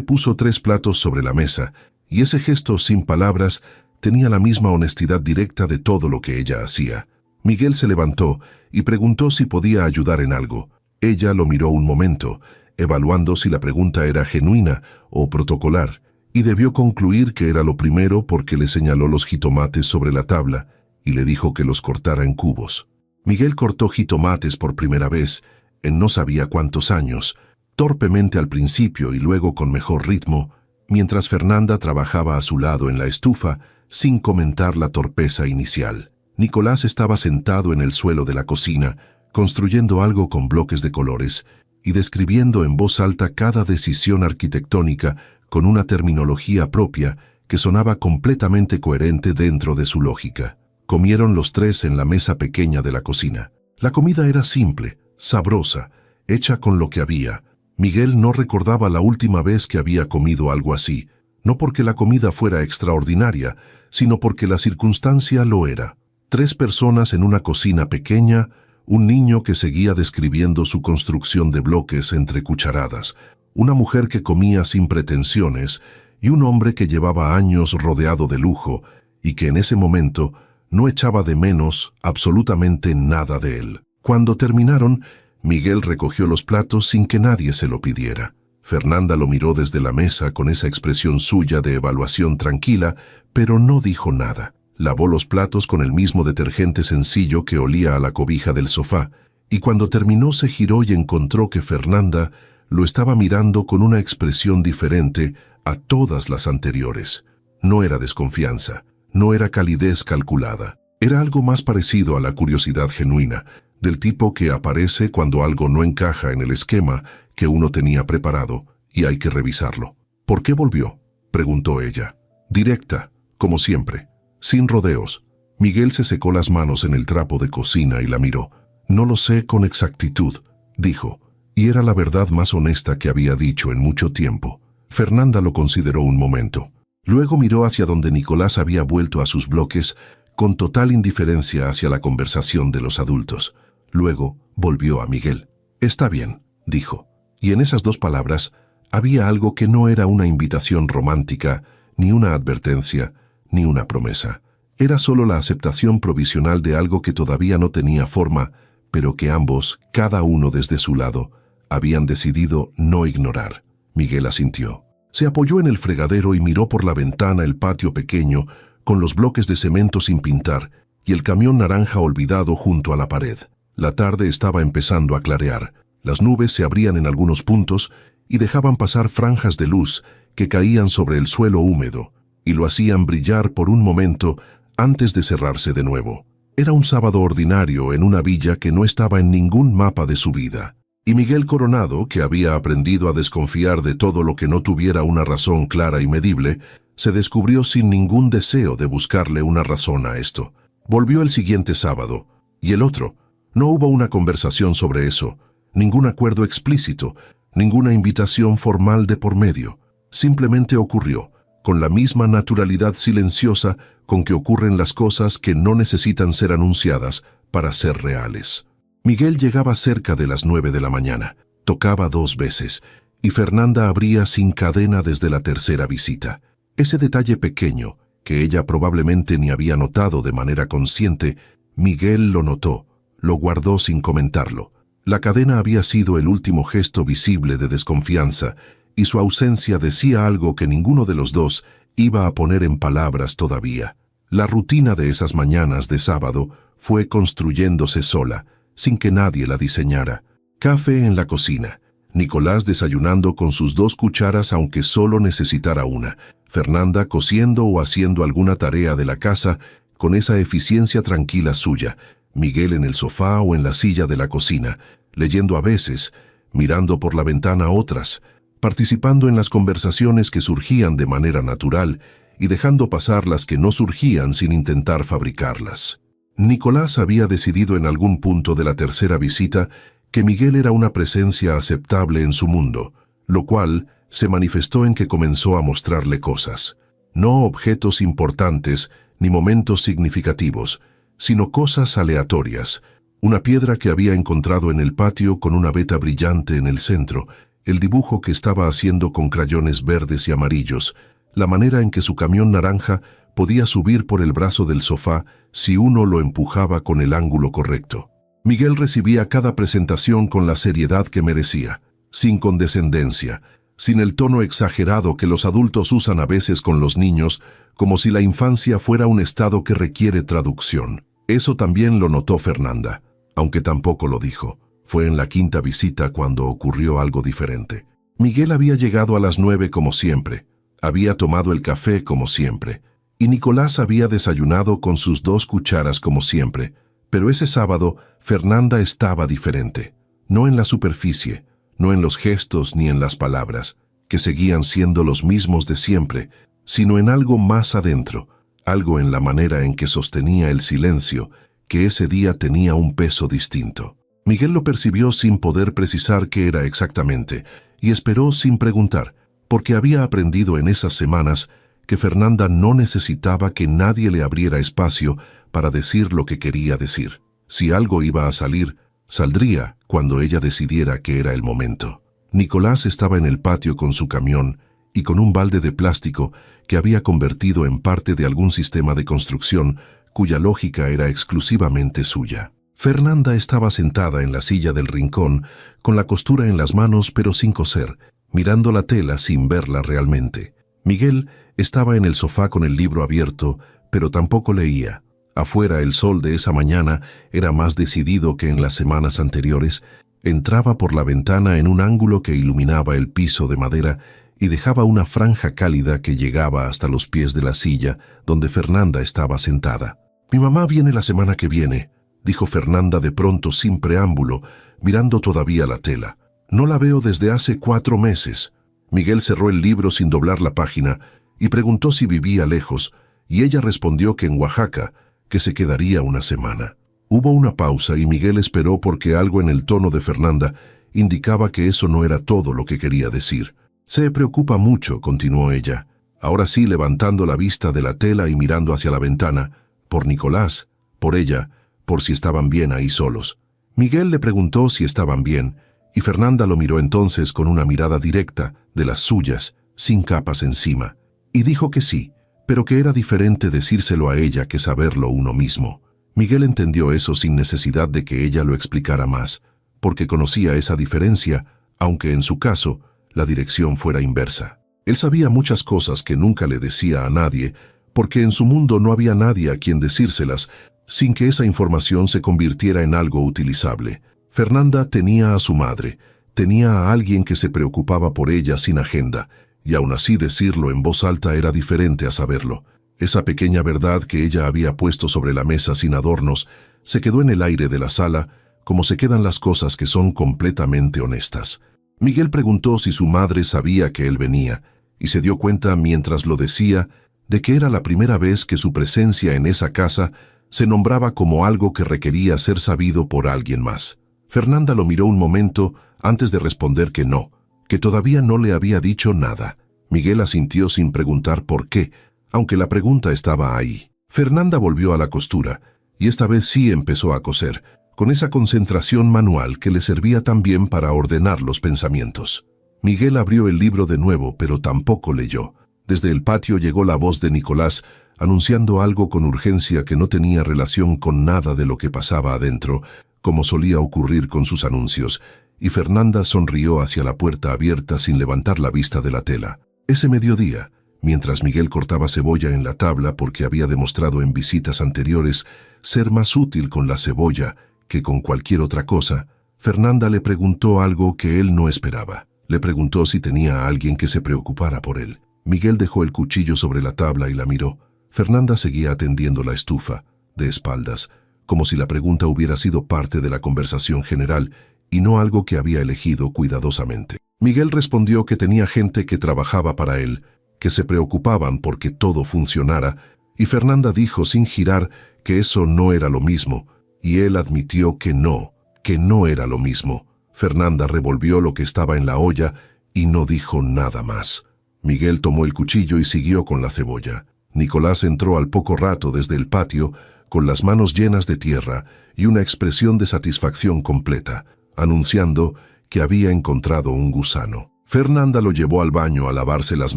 puso 3 platos sobre la mesa, y ese gesto sin palabras tenía la misma honestidad directa de todo lo que ella hacía. Miguel se levantó y preguntó si podía ayudar en algo. Ella lo miró un momento, evaluando si la pregunta era genuina o protocolar, y debió concluir que era lo primero porque le señaló los jitomates sobre la tabla y le dijo que los cortara en cubos. Miguel cortó jitomates por primera vez en no sabía cuántos años, torpemente al principio y luego con mejor ritmo, mientras Fernanda trabajaba a su lado en la estufa sin comentar la torpeza inicial. Nicolás estaba sentado en el suelo de la cocina, construyendo algo con bloques de colores y describiendo en voz alta cada decisión arquitectónica con una terminología propia que sonaba completamente coherente dentro de su lógica. Comieron los 3 en la mesa pequeña de la cocina. La comida era simple, sabrosa, hecha con lo que había. Miguel no recordaba la última vez que había comido algo así, no porque la comida fuera extraordinaria, sino porque la circunstancia lo era. 3 personas en una cocina pequeña, un niño que seguía describiendo su construcción de bloques entre cucharadas, una mujer que comía sin pretensiones y un hombre que llevaba años rodeado de lujo y que en ese momento no echaba de menos absolutamente nada de él. Cuando terminaron, Miguel recogió los platos sin que nadie se lo pidiera. Fernanda lo miró desde la mesa con esa expresión suya de evaluación tranquila, pero no dijo nada. Lavó los platos con el mismo detergente sencillo que olía a la cobija del sofá, y cuando terminó se giró y encontró que Fernanda lo estaba mirando con una expresión diferente a todas las anteriores. No era desconfianza, no era calidez calculada, era algo más parecido a la curiosidad genuina, del tipo que aparece cuando algo no encaja en el esquema que uno tenía preparado y hay que revisarlo. ¿Por qué volvió?, preguntó ella. Directa, como siempre, sin rodeos. Miguel se secó las manos en el trapo de cocina y la miró. No lo sé con exactitud, dijo, y era la verdad más honesta que había dicho en mucho tiempo. Fernanda lo consideró un momento. Luego miró hacia donde Nicolás había vuelto a sus bloques con total indiferencia hacia la conversación de los adultos. Luego volvió a Miguel. Está bien, dijo, y en esas 2 palabras había algo que no era una invitación romántica, ni una advertencia, ni una promesa. Era solo la aceptación provisional de algo que todavía no tenía forma, pero que ambos, cada uno desde su lado, habían decidido no ignorar. Miguel asintió. Se apoyó en el fregadero y miró por la ventana el patio pequeño, con los bloques de cemento sin pintar y el camión naranja olvidado junto a la pared. La tarde estaba empezando a clarear. Las nubes se abrían en algunos puntos y dejaban pasar franjas de luz que caían sobre el suelo húmedo y lo hacían brillar por un momento antes de cerrarse de nuevo. Era un sábado ordinario en una villa que no estaba en ningún mapa de su vida. Y Miguel Coronado, que había aprendido a desconfiar de todo lo que no tuviera una razón clara y medible, se descubrió sin ningún deseo de buscarle una razón a esto. Volvió el siguiente sábado, y el otro. No hubo una conversación sobre eso, ningún acuerdo explícito, ninguna invitación formal de por medio. Simplemente ocurrió, con la misma naturalidad silenciosa con que ocurren las cosas que no necesitan ser anunciadas para ser reales. Miguel llegaba cerca de las 9 de la mañana, tocaba 2 veces, y Fernanda abría sin cadena desde la tercera visita. Ese detalle pequeño, que ella probablemente ni había notado de manera consciente, Miguel lo notó, lo guardó sin comentarlo. La cadena había sido el último gesto visible de desconfianza, y su ausencia decía algo que ninguno de los dos iba a poner en palabras todavía. La rutina de esas mañanas de sábado fue construyéndose sola, sin que nadie la diseñara. Café en la cocina. Nicolás desayunando con sus 2 cucharas aunque solo necesitara una. Fernanda cosiendo o haciendo alguna tarea de la casa con esa eficiencia tranquila suya. Miguel en el sofá o en la silla de la cocina, leyendo a veces, mirando por la ventana otras, participando en las conversaciones que surgían de manera natural y dejando pasar las que no surgían sin intentar fabricarlas. Nicolás había decidido en algún punto de la tercera visita que Miguel era una presencia aceptable en su mundo, lo cual se manifestó en que comenzó a mostrarle cosas. No objetos importantes ni momentos significativos, sino cosas aleatorias. Una piedra que había encontrado en el patio con una veta brillante en el centro, el dibujo que estaba haciendo con crayones verdes y amarillos, la manera en que su camión naranja podía subir por el brazo del sofá si uno lo empujaba con el ángulo correcto. Miguel recibía cada presentación con la seriedad que merecía, sin condescendencia, sin el tono exagerado que los adultos usan a veces con los niños, como si la infancia fuera un estado que requiere traducción. Eso también lo notó Fernanda, aunque tampoco lo dijo. Fue en la quinta visita cuando ocurrió algo diferente. Miguel había llegado a las 9 como siempre, había tomado el café como siempre, y Nicolás había desayunado con sus 2 cucharas como siempre, pero ese sábado Fernanda estaba diferente, no en la superficie, no en los gestos ni en las palabras, que seguían siendo los mismos de siempre, sino en algo más adentro, algo en la manera en que sostenía el silencio, que ese día tenía un peso distinto. Miguel lo percibió sin poder precisar qué era exactamente, y esperó sin preguntar, porque había aprendido en esas semanas que Fernanda no necesitaba que nadie le abriera espacio para decir lo que quería decir. Si algo iba a salir, saldría cuando ella decidiera que era el momento. Nicolás estaba en el patio con su camión y con un balde de plástico que había convertido en parte de algún sistema de construcción cuya lógica era exclusivamente suya. Fernanda estaba sentada en la silla del rincón, con la costura en las manos pero sin coser, mirando la tela sin verla realmente. Miguel estaba en el sofá con el libro abierto, pero tampoco leía. Afuera el sol de esa mañana era más decidido que en las semanas anteriores. Entraba por la ventana en un ángulo que iluminaba el piso de madera y dejaba una franja cálida que llegaba hasta los pies de la silla donde Fernanda estaba sentada. «Mi mamá viene la semana que viene», dijo Fernanda de pronto sin preámbulo, mirando todavía la tela. «No la veo desde hace 4 meses». Miguel cerró el libro sin doblar la página y preguntó si vivía lejos, y ella respondió que en Oaxaca, que se quedaría una semana. Hubo una pausa y Miguel esperó porque algo en el tono de Fernanda indicaba que eso no era todo lo que quería decir. «Se preocupa mucho», continuó ella, ahora sí levantando la vista de la tela y mirando hacia la ventana, por Nicolás, por ella, por si estaban bien ahí solos. Miguel le preguntó si estaban bien, y Fernanda lo miró entonces con una mirada directa, de las suyas, sin capas encima, y dijo que sí, pero que era diferente decírselo a ella que saberlo uno mismo. Miguel entendió eso sin necesidad de que ella lo explicara más, porque conocía esa diferencia, aunque en su caso la dirección fuera inversa. Él sabía muchas cosas que nunca le decía a nadie, porque en su mundo no había nadie a quien decírselas, sin que esa información se convirtiera en algo utilizable. Fernanda tenía a su madre, tenía a alguien que se preocupaba por ella sin agenda, y aún así decirlo en voz alta era diferente a saberlo. Esa pequeña verdad que ella había puesto sobre la mesa sin adornos se quedó en el aire de la sala, como se quedan las cosas que son completamente honestas. Miguel preguntó si su madre sabía que él venía, y se dio cuenta mientras lo decía de que era la primera vez que su presencia en esa casa se nombraba como algo que requería ser sabido por alguien más. Fernanda lo miró un momento antes de responder que no, que todavía no le había dicho nada. Miguel asintió sin preguntar por qué, aunque la pregunta estaba ahí. Fernanda volvió a la costura, y esta vez sí empezó a coser, con esa concentración manual que le servía también para ordenar los pensamientos. Miguel abrió el libro de nuevo, pero tampoco leyó. Desde el patio llegó la voz de Nicolás, anunciando algo con urgencia que no tenía relación con nada de lo que pasaba adentro, como solía ocurrir con sus anuncios, y Fernanda sonrió hacia la puerta abierta sin levantar la vista de la tela. Ese mediodía, mientras Miguel cortaba cebolla en la tabla porque había demostrado en visitas anteriores ser más útil con la cebolla que con cualquier otra cosa, Fernanda le preguntó algo que él no esperaba. Le preguntó si tenía a alguien que se preocupara por él. Miguel dejó el cuchillo sobre la tabla y la miró. Fernanda seguía atendiendo la estufa, de espaldas, como si la pregunta hubiera sido parte de la conversación general y no algo que había elegido cuidadosamente. Miguel respondió que tenía gente que trabajaba para él, que se preocupaban porque todo funcionara, y Fernanda dijo sin girar que eso no era lo mismo, y él admitió que no era lo mismo. Fernanda revolvió lo que estaba en la olla y no dijo nada más. Miguel tomó el cuchillo y siguió con la cebolla. Nicolás entró al poco rato desde el patio, con las manos llenas de tierra y una expresión de satisfacción completa, anunciando que había encontrado un gusano. Fernanda lo llevó al baño a lavarse las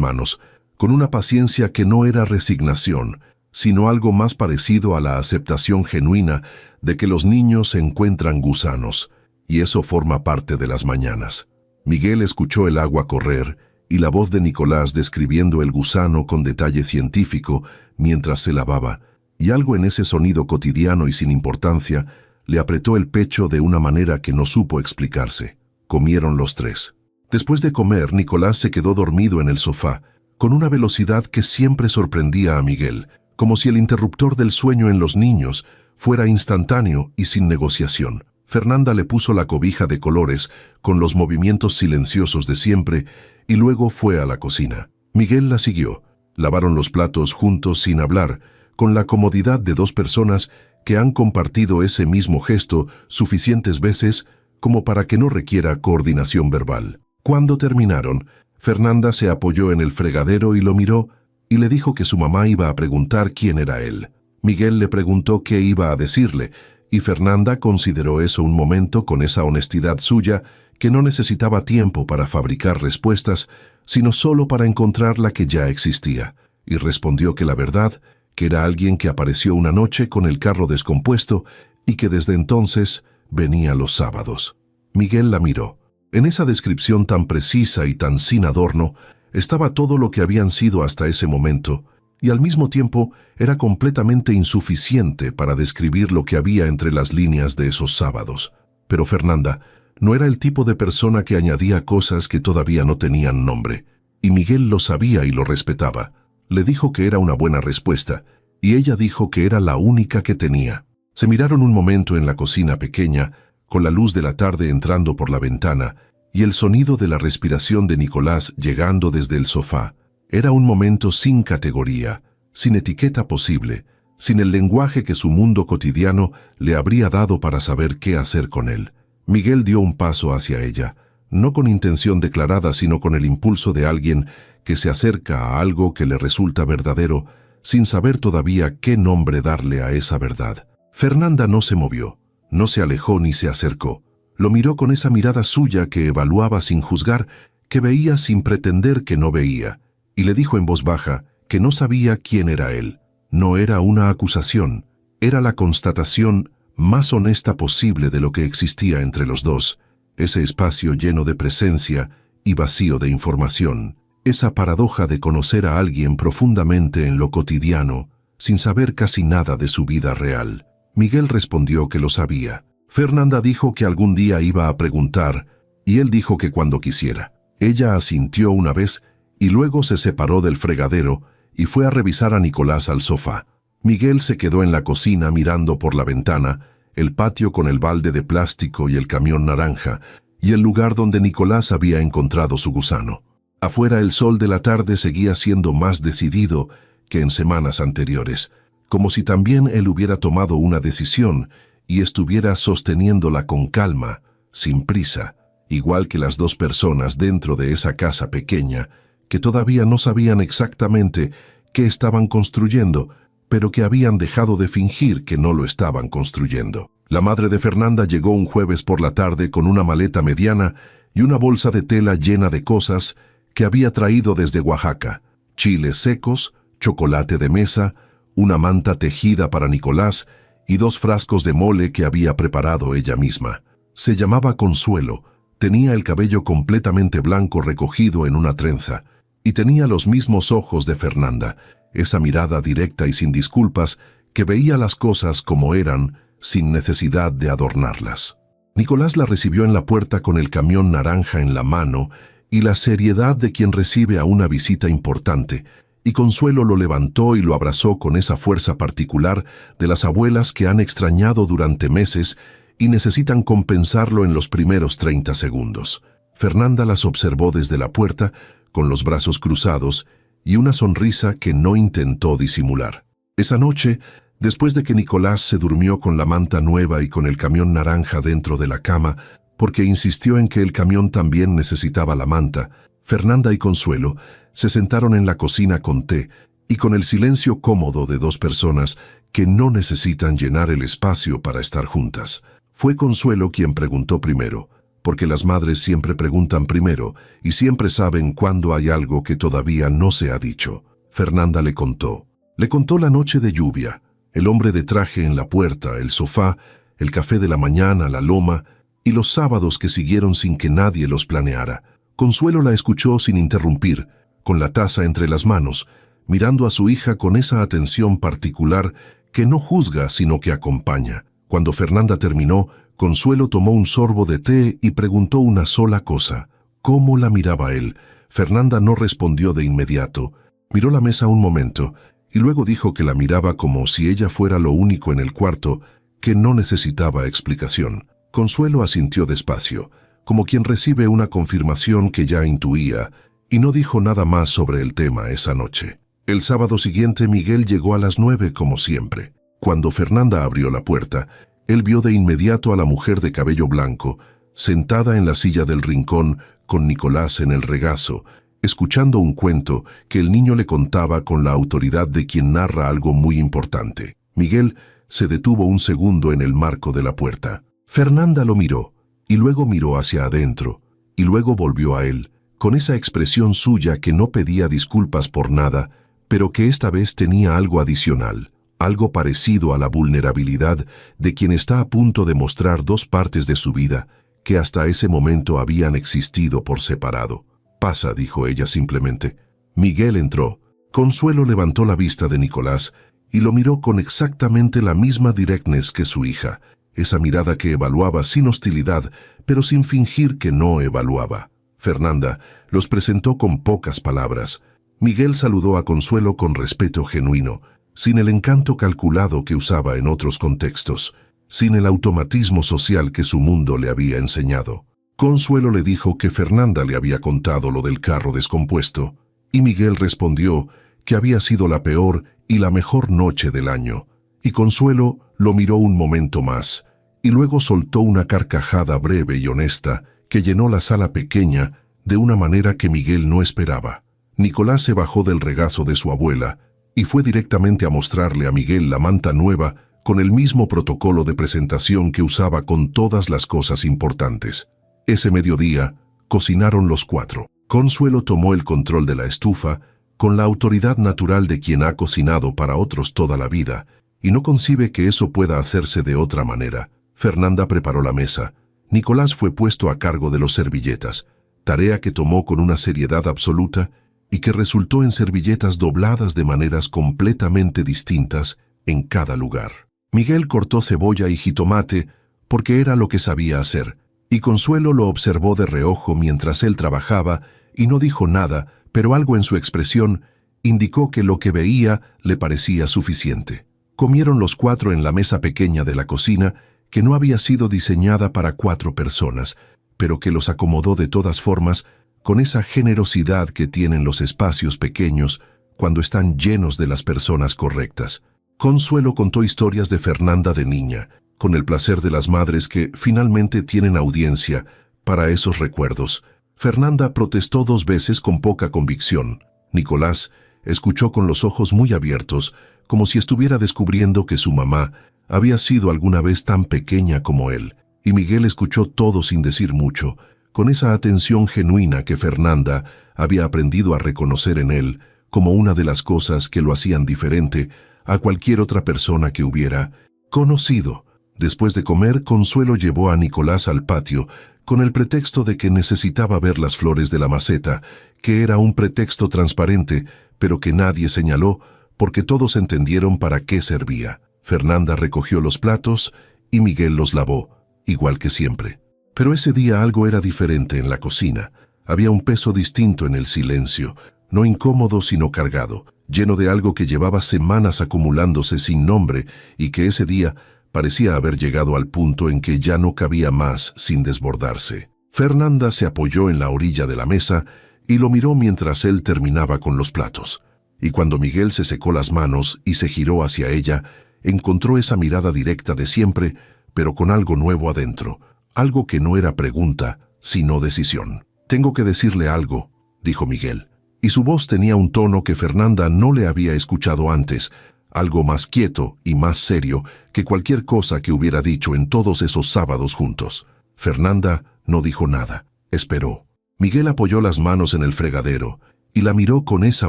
manos, con una paciencia que no era resignación, sino algo más parecido a la aceptación genuina de que los niños encuentran gusanos, y eso forma parte de las mañanas. Miguel escuchó el agua correr y la voz de Nicolás describiendo el gusano con detalle científico mientras se lavaba, y algo en ese sonido cotidiano y sin importancia le apretó el pecho de una manera que no supo explicarse. Comieron los tres. Después de comer, Nicolás se quedó dormido en el sofá, con una velocidad que siempre sorprendía a Miguel, como si el interruptor del sueño en los niños fuera instantáneo y sin negociación. Fernanda le puso la cobija de colores con los movimientos silenciosos de siempre y luego fue a la cocina. Miguel la siguió. Lavaron los platos juntos sin hablar, con la comodidad de dos personas que han compartido ese mismo gesto suficientes veces como para que no requiera coordinación verbal. Cuando terminaron, Fernanda se apoyó en el fregadero y lo miró y le dijo que su mamá iba a preguntar quién era él. Miguel le preguntó qué iba a decirle, y Fernanda consideró eso un momento con esa honestidad suya que no necesitaba tiempo para fabricar respuestas, sino solo para encontrar la que ya existía, y respondió que la verdad, que era alguien que apareció una noche con el carro descompuesto y que desde entonces venía los sábados. Miguel la miró. En esa descripción tan precisa y tan sin adorno estaba todo lo que habían sido hasta ese momento, y al mismo tiempo era completamente insuficiente para describir lo que había entre las líneas de esos sábados. Pero Fernanda no era el tipo de persona que añadía cosas que todavía no tenían nombre, y Miguel lo sabía y lo respetaba. Le dijo que era una buena respuesta, y ella dijo que era la única que tenía. Se miraron un momento en la cocina pequeña, con la luz de la tarde entrando por la ventana, y el sonido de la respiración de Nicolás llegando desde el sofá. Era un momento sin categoría, sin etiqueta posible, sin el lenguaje que su mundo cotidiano le habría dado para saber qué hacer con él. Miguel dio un paso hacia ella, no con intención declarada, sino con el impulso de alguien que se acerca a algo que le resulta verdadero, sin saber todavía qué nombre darle a esa verdad. Fernanda no se movió, no se alejó ni se acercó. Lo miró con esa mirada suya que evaluaba sin juzgar, que veía sin pretender que no veía, y le dijo en voz baja que no sabía quién era él. No era una acusación, era la constatación más honesta posible de lo que existía entre los dos, ese espacio lleno de presencia y vacío de información, esa paradoja de conocer a alguien profundamente en lo cotidiano, sin saber casi nada de su vida real. Miguel respondió que lo sabía. Fernanda dijo que algún día iba a preguntar, y él dijo que cuando quisiera. Ella asintió una vez y luego se separó del fregadero y fue a revisar a Nicolás al sofá. Miguel se quedó en la cocina mirando por la ventana, el patio con el balde de plástico y el camión naranja, y el lugar donde Nicolás había encontrado su gusano. Afuera el sol de la tarde seguía siendo más decidido que en semanas anteriores, como si también él hubiera tomado una decisión y estuviera sosteniéndola con calma, sin prisa, igual que las dos personas dentro de esa casa pequeña, que todavía no sabían exactamente qué estaban construyendo, pero que habían dejado de fingir que no lo estaban construyendo. La madre de Fernanda llegó un jueves por la tarde con una maleta mediana y una bolsa de tela llena de cosas que había traído desde Oaxaca: chiles secos, chocolate de mesa, una manta tejida para Nicolás y 2 frascos de mole que había preparado ella misma. Se llamaba Consuelo, tenía el cabello completamente blanco recogido en una trenza, y tenía los mismos ojos de Fernanda, esa mirada directa y sin disculpas que veía las cosas como eran, sin necesidad de adornarlas. Nicolás la recibió en la puerta con el camión naranja en la mano y la seriedad de quien recibe a una visita importante, y Consuelo lo levantó y lo abrazó con esa fuerza particular de las abuelas que han extrañado durante meses y necesitan compensarlo en los primeros 30 segundos. Fernanda las observó desde la puerta, con los brazos cruzados, y una sonrisa que no intentó disimular. Esa noche, después de que Nicolás se durmió con la manta nueva y con el camión naranja dentro de la cama, porque insistió en que el camión también necesitaba la manta, Fernanda y Consuelo se sentaron en la cocina con té y con el silencio cómodo de dos personas que no necesitan llenar el espacio para estar juntas. Fue Consuelo quien preguntó primero, porque las madres siempre preguntan primero y siempre saben cuándo hay algo que todavía no se ha dicho. Fernanda le contó. Le contó la noche de lluvia, el hombre de traje en la puerta, el sofá, el café de la mañana, la loma y los sábados que siguieron sin que nadie los planeara. Consuelo la escuchó sin interrumpir, con la taza entre las manos, mirando a su hija con esa atención particular que no juzga sino que acompaña. Cuando Fernanda terminó, Consuelo tomó un sorbo de té y preguntó una sola cosa: ¿cómo la miraba él? Fernanda no respondió de inmediato. Miró la mesa un momento y luego dijo que la miraba como si ella fuera lo único en el cuarto, que no necesitaba explicación. Consuelo asintió despacio, como quien recibe una confirmación que ya intuía, y no dijo nada más sobre el tema esa noche. El sábado siguiente Miguel llegó a las 9 como siempre. Cuando Fernanda abrió la puerta, él vio de inmediato a la mujer de cabello blanco, sentada en la silla del rincón con Nicolás en el regazo, escuchando un cuento que el niño le contaba con la autoridad de quien narra algo muy importante. Miguel se detuvo un segundo en el marco de la puerta. Fernanda lo miró, y luego miró hacia adentro, y luego volvió a él, con esa expresión suya que no pedía disculpas por nada, pero que esta vez tenía algo adicional, algo parecido a la vulnerabilidad de quien está a punto de mostrar dos partes de su vida que hasta ese momento habían existido por separado. «Pasa», dijo ella simplemente. Miguel entró. Consuelo levantó la vista de Nicolás y lo miró con exactamente la misma directness que su hija, esa mirada que evaluaba sin hostilidad, pero sin fingir que no evaluaba. Fernanda los presentó con pocas palabras. Miguel saludó a Consuelo con respeto genuino, sin el encanto calculado que usaba en otros contextos, sin el automatismo social que su mundo le había enseñado. Consuelo le dijo que Fernanda le había contado lo del carro descompuesto, y Miguel respondió que había sido la peor y la mejor noche del año, y Consuelo lo miró un momento más, y luego soltó una carcajada breve y honesta que llenó la sala pequeña de una manera que Miguel no esperaba. Nicolás se bajó del regazo de su abuela y fue directamente a mostrarle a Miguel la manta nueva con el mismo protocolo de presentación que usaba con todas las cosas importantes. Ese mediodía, cocinaron los cuatro. Consuelo tomó el control de la estufa con la autoridad natural de quien ha cocinado para otros toda la vida y no concibe que eso pueda hacerse de otra manera. Fernanda preparó la mesa. Nicolás fue puesto a cargo de los servilletas, tarea que tomó con una seriedad absoluta y que resultó en servilletas dobladas de maneras completamente distintas en cada lugar. Miguel cortó cebolla y jitomate porque era lo que sabía hacer, y Consuelo lo observó de reojo mientras él trabajaba y no dijo nada, pero algo en su expresión indicó que lo que veía le parecía suficiente. Comieron los cuatro en la mesa pequeña de la cocina, que no había sido diseñada para 4 personas, pero que los acomodó de todas formas con esa generosidad que tienen los espacios pequeños cuando están llenos de las personas correctas. Consuelo contó historias de Fernanda de niña, con el placer de las madres que finalmente tienen audiencia para esos recuerdos. Fernanda protestó 2 veces con poca convicción. Nicolás escuchó con los ojos muy abiertos, como si estuviera descubriendo que su mamá había sido alguna vez tan pequeña como él, y Miguel escuchó todo sin decir mucho, con esa atención genuina que Fernanda había aprendido a reconocer en él como una de las cosas que lo hacían diferente a cualquier otra persona que hubiera conocido. Después de comer, Consuelo llevó a Nicolás al patio con el pretexto de que necesitaba ver las flores de la maceta, que era un pretexto transparente, pero que nadie señaló porque todos entendieron para qué servía. Fernanda recogió los platos y Miguel los lavó, igual que siempre. Pero ese día algo era diferente en la cocina. Había un peso distinto en el silencio, no incómodo sino cargado, lleno de algo que llevaba semanas acumulándose sin nombre y que ese día parecía haber llegado al punto en que ya no cabía más sin desbordarse. Fernanda se apoyó en la orilla de la mesa y lo miró mientras él terminaba con los platos. Y cuando Miguel se secó las manos y se giró hacia ella, encontró esa mirada directa de siempre, pero con algo nuevo adentro, algo que no era pregunta, sino decisión. «Tengo que decirle algo», dijo Miguel, y su voz tenía un tono que Fernanda no le había escuchado antes, algo más quieto y más serio que cualquier cosa que hubiera dicho en todos esos sábados juntos. Fernanda no dijo nada, esperó. Miguel apoyó las manos en el fregadero y la miró con esa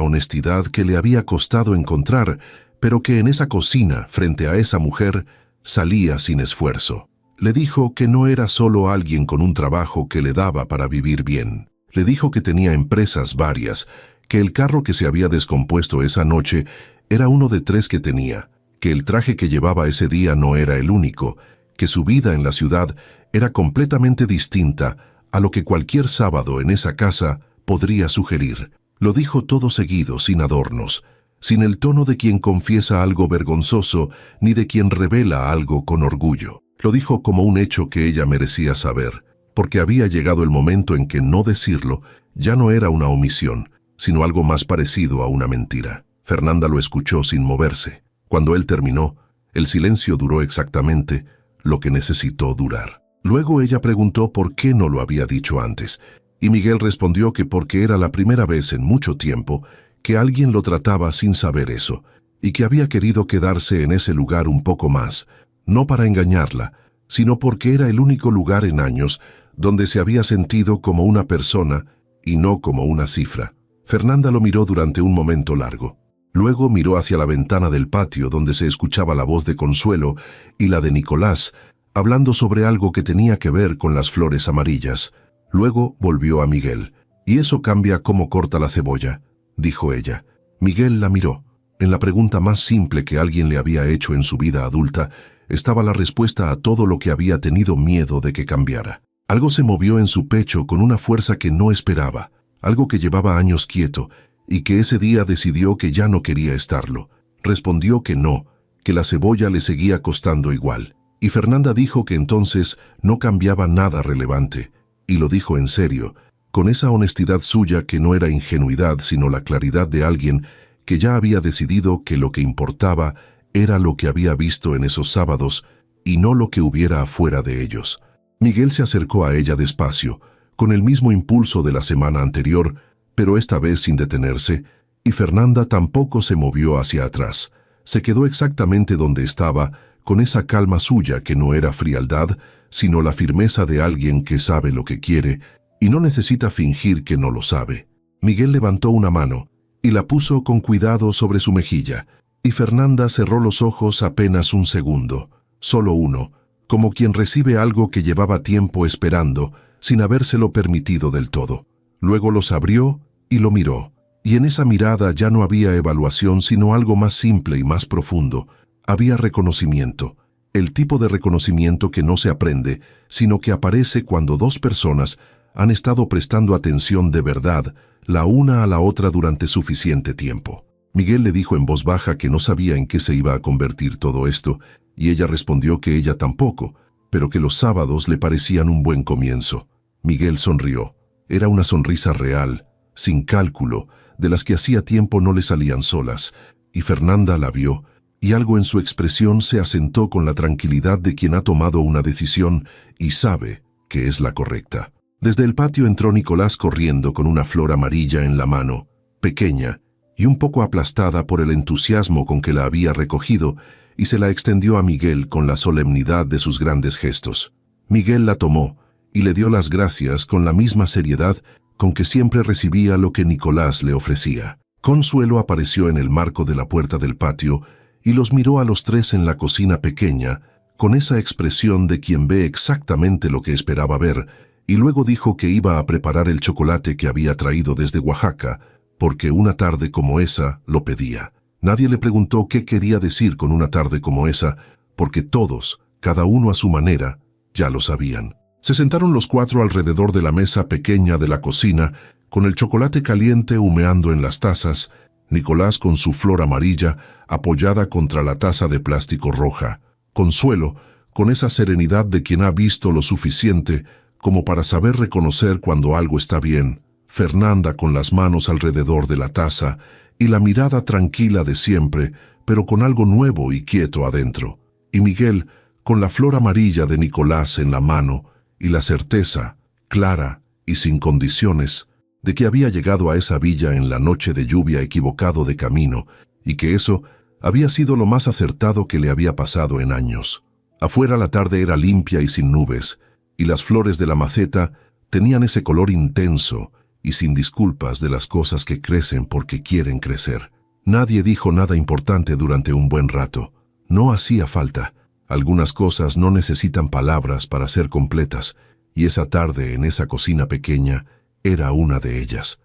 honestidad que le había costado encontrar, pero que en esa cocina, frente a esa mujer, salía sin esfuerzo. Le dijo que no era solo alguien con un trabajo que le daba para vivir bien. Le dijo que tenía empresas varias, que el carro que se había descompuesto esa noche era uno de 3 que tenía, que el traje que llevaba ese día no era el único, que su vida en la ciudad era completamente distinta a lo que cualquier sábado en esa casa podría sugerir. Lo dijo todo seguido, sin adornos, sin el tono de quien confiesa algo vergonzoso ni de quien revela algo con orgullo. Lo dijo como un hecho que ella merecía saber, porque había llegado el momento en que no decirlo ya no era una omisión, sino algo más parecido a una mentira. Fernanda lo escuchó sin moverse. Cuando él terminó, el silencio duró exactamente lo que necesitó durar. Luego ella preguntó por qué no lo había dicho antes, y Miguel respondió que porque era la primera vez en mucho tiempo que alguien lo trataba sin saber eso, y que había querido quedarse en ese lugar un poco más, no para engañarla, sino porque era el único lugar en años donde se había sentido como una persona y no como una cifra. Fernanda lo miró durante un momento largo. Luego miró hacia la ventana del patio donde se escuchaba la voz de Consuelo y la de Nicolás, hablando sobre algo que tenía que ver con las flores amarillas. Luego volvió a Miguel. «Y eso cambia cómo corta la cebolla», dijo ella. Miguel la miró. En la pregunta más simple que alguien le había hecho en su vida adulta, estaba la respuesta a todo lo que había tenido miedo de que cambiara. Algo se movió en su pecho con una fuerza que no esperaba, algo que llevaba años quieto y que ese día decidió que ya no quería estarlo. Respondió que no, que la cebolla le seguía costando igual. Y Fernanda dijo que entonces no cambiaba nada relevante, y lo dijo en serio, con esa honestidad suya que no era ingenuidad sino la claridad de alguien que ya había decidido que lo que importaba era lo que había visto en esos sábados y no lo que hubiera afuera de ellos. Miguel se acercó a ella despacio, con el mismo impulso de la semana anterior, pero esta vez sin detenerse, y Fernanda tampoco se movió hacia atrás. Se quedó exactamente donde estaba, con esa calma suya que no era frialdad, sino la firmeza de alguien que sabe lo que quiere y no necesita fingir que no lo sabe. Miguel levantó una mano y la puso con cuidado sobre su mejilla, y Fernanda cerró los ojos apenas un segundo, solo uno, como quien recibe algo que llevaba tiempo esperando, sin habérselo permitido del todo. Luego los abrió y lo miró, y en esa mirada ya no había evaluación sino algo más simple y más profundo. Había reconocimiento, el tipo de reconocimiento que no se aprende, sino que aparece cuando 2 personas han estado prestando atención de verdad la una a la otra durante suficiente tiempo. Miguel le dijo en voz baja que no sabía en qué se iba a convertir todo esto, y ella respondió que ella tampoco, pero que los sábados le parecían un buen comienzo. Miguel sonrió. Era una sonrisa real, sin cálculo, de las que hacía tiempo no le salían solas, y Fernanda la vio, y algo en su expresión se asentó con la tranquilidad de quien ha tomado una decisión y sabe que es la correcta. Desde el patio entró Nicolás corriendo con una flor amarilla en la mano, pequeña y un poco aplastada por el entusiasmo con que la había recogido, y se la extendió a Miguel con la solemnidad de sus grandes gestos. Miguel la tomó y le dio las gracias con la misma seriedad con que siempre recibía lo que Nicolás le ofrecía. Consuelo apareció en el marco de la puerta del patio y los miró a los 3 en la cocina pequeña, con esa expresión de quien ve exactamente lo que esperaba ver, y luego dijo que iba a preparar el chocolate que había traído desde Oaxaca, porque una tarde como esa lo pedía. Nadie le preguntó qué quería decir con una tarde como esa, porque todos, cada uno a su manera, ya lo sabían. Se sentaron los 4 alrededor de la mesa pequeña de la cocina, con el chocolate caliente humeando en las tazas, Nicolás con su flor amarilla apoyada contra la taza de plástico roja, Consuelo con esa serenidad de quien ha visto lo suficiente como para saber reconocer cuando algo está bien Fernanda con las manos alrededor de la taza y la mirada tranquila de siempre, pero con algo nuevo y quieto adentro. Y Miguel con la flor amarilla de Nicolás en la mano y la certeza, clara y sin condiciones, de que había llegado a esa villa en la noche de lluvia equivocado de camino y que eso había sido lo más acertado que le había pasado en años. Afuera la tarde era limpia y sin nubes, y las flores de la maceta tenían ese color intenso y sin disculpas de las cosas que crecen porque quieren crecer. Nadie dijo nada importante durante un buen rato. No hacía falta. Algunas cosas no necesitan palabras para ser completas, y esa tarde en esa cocina pequeña era una de ellas.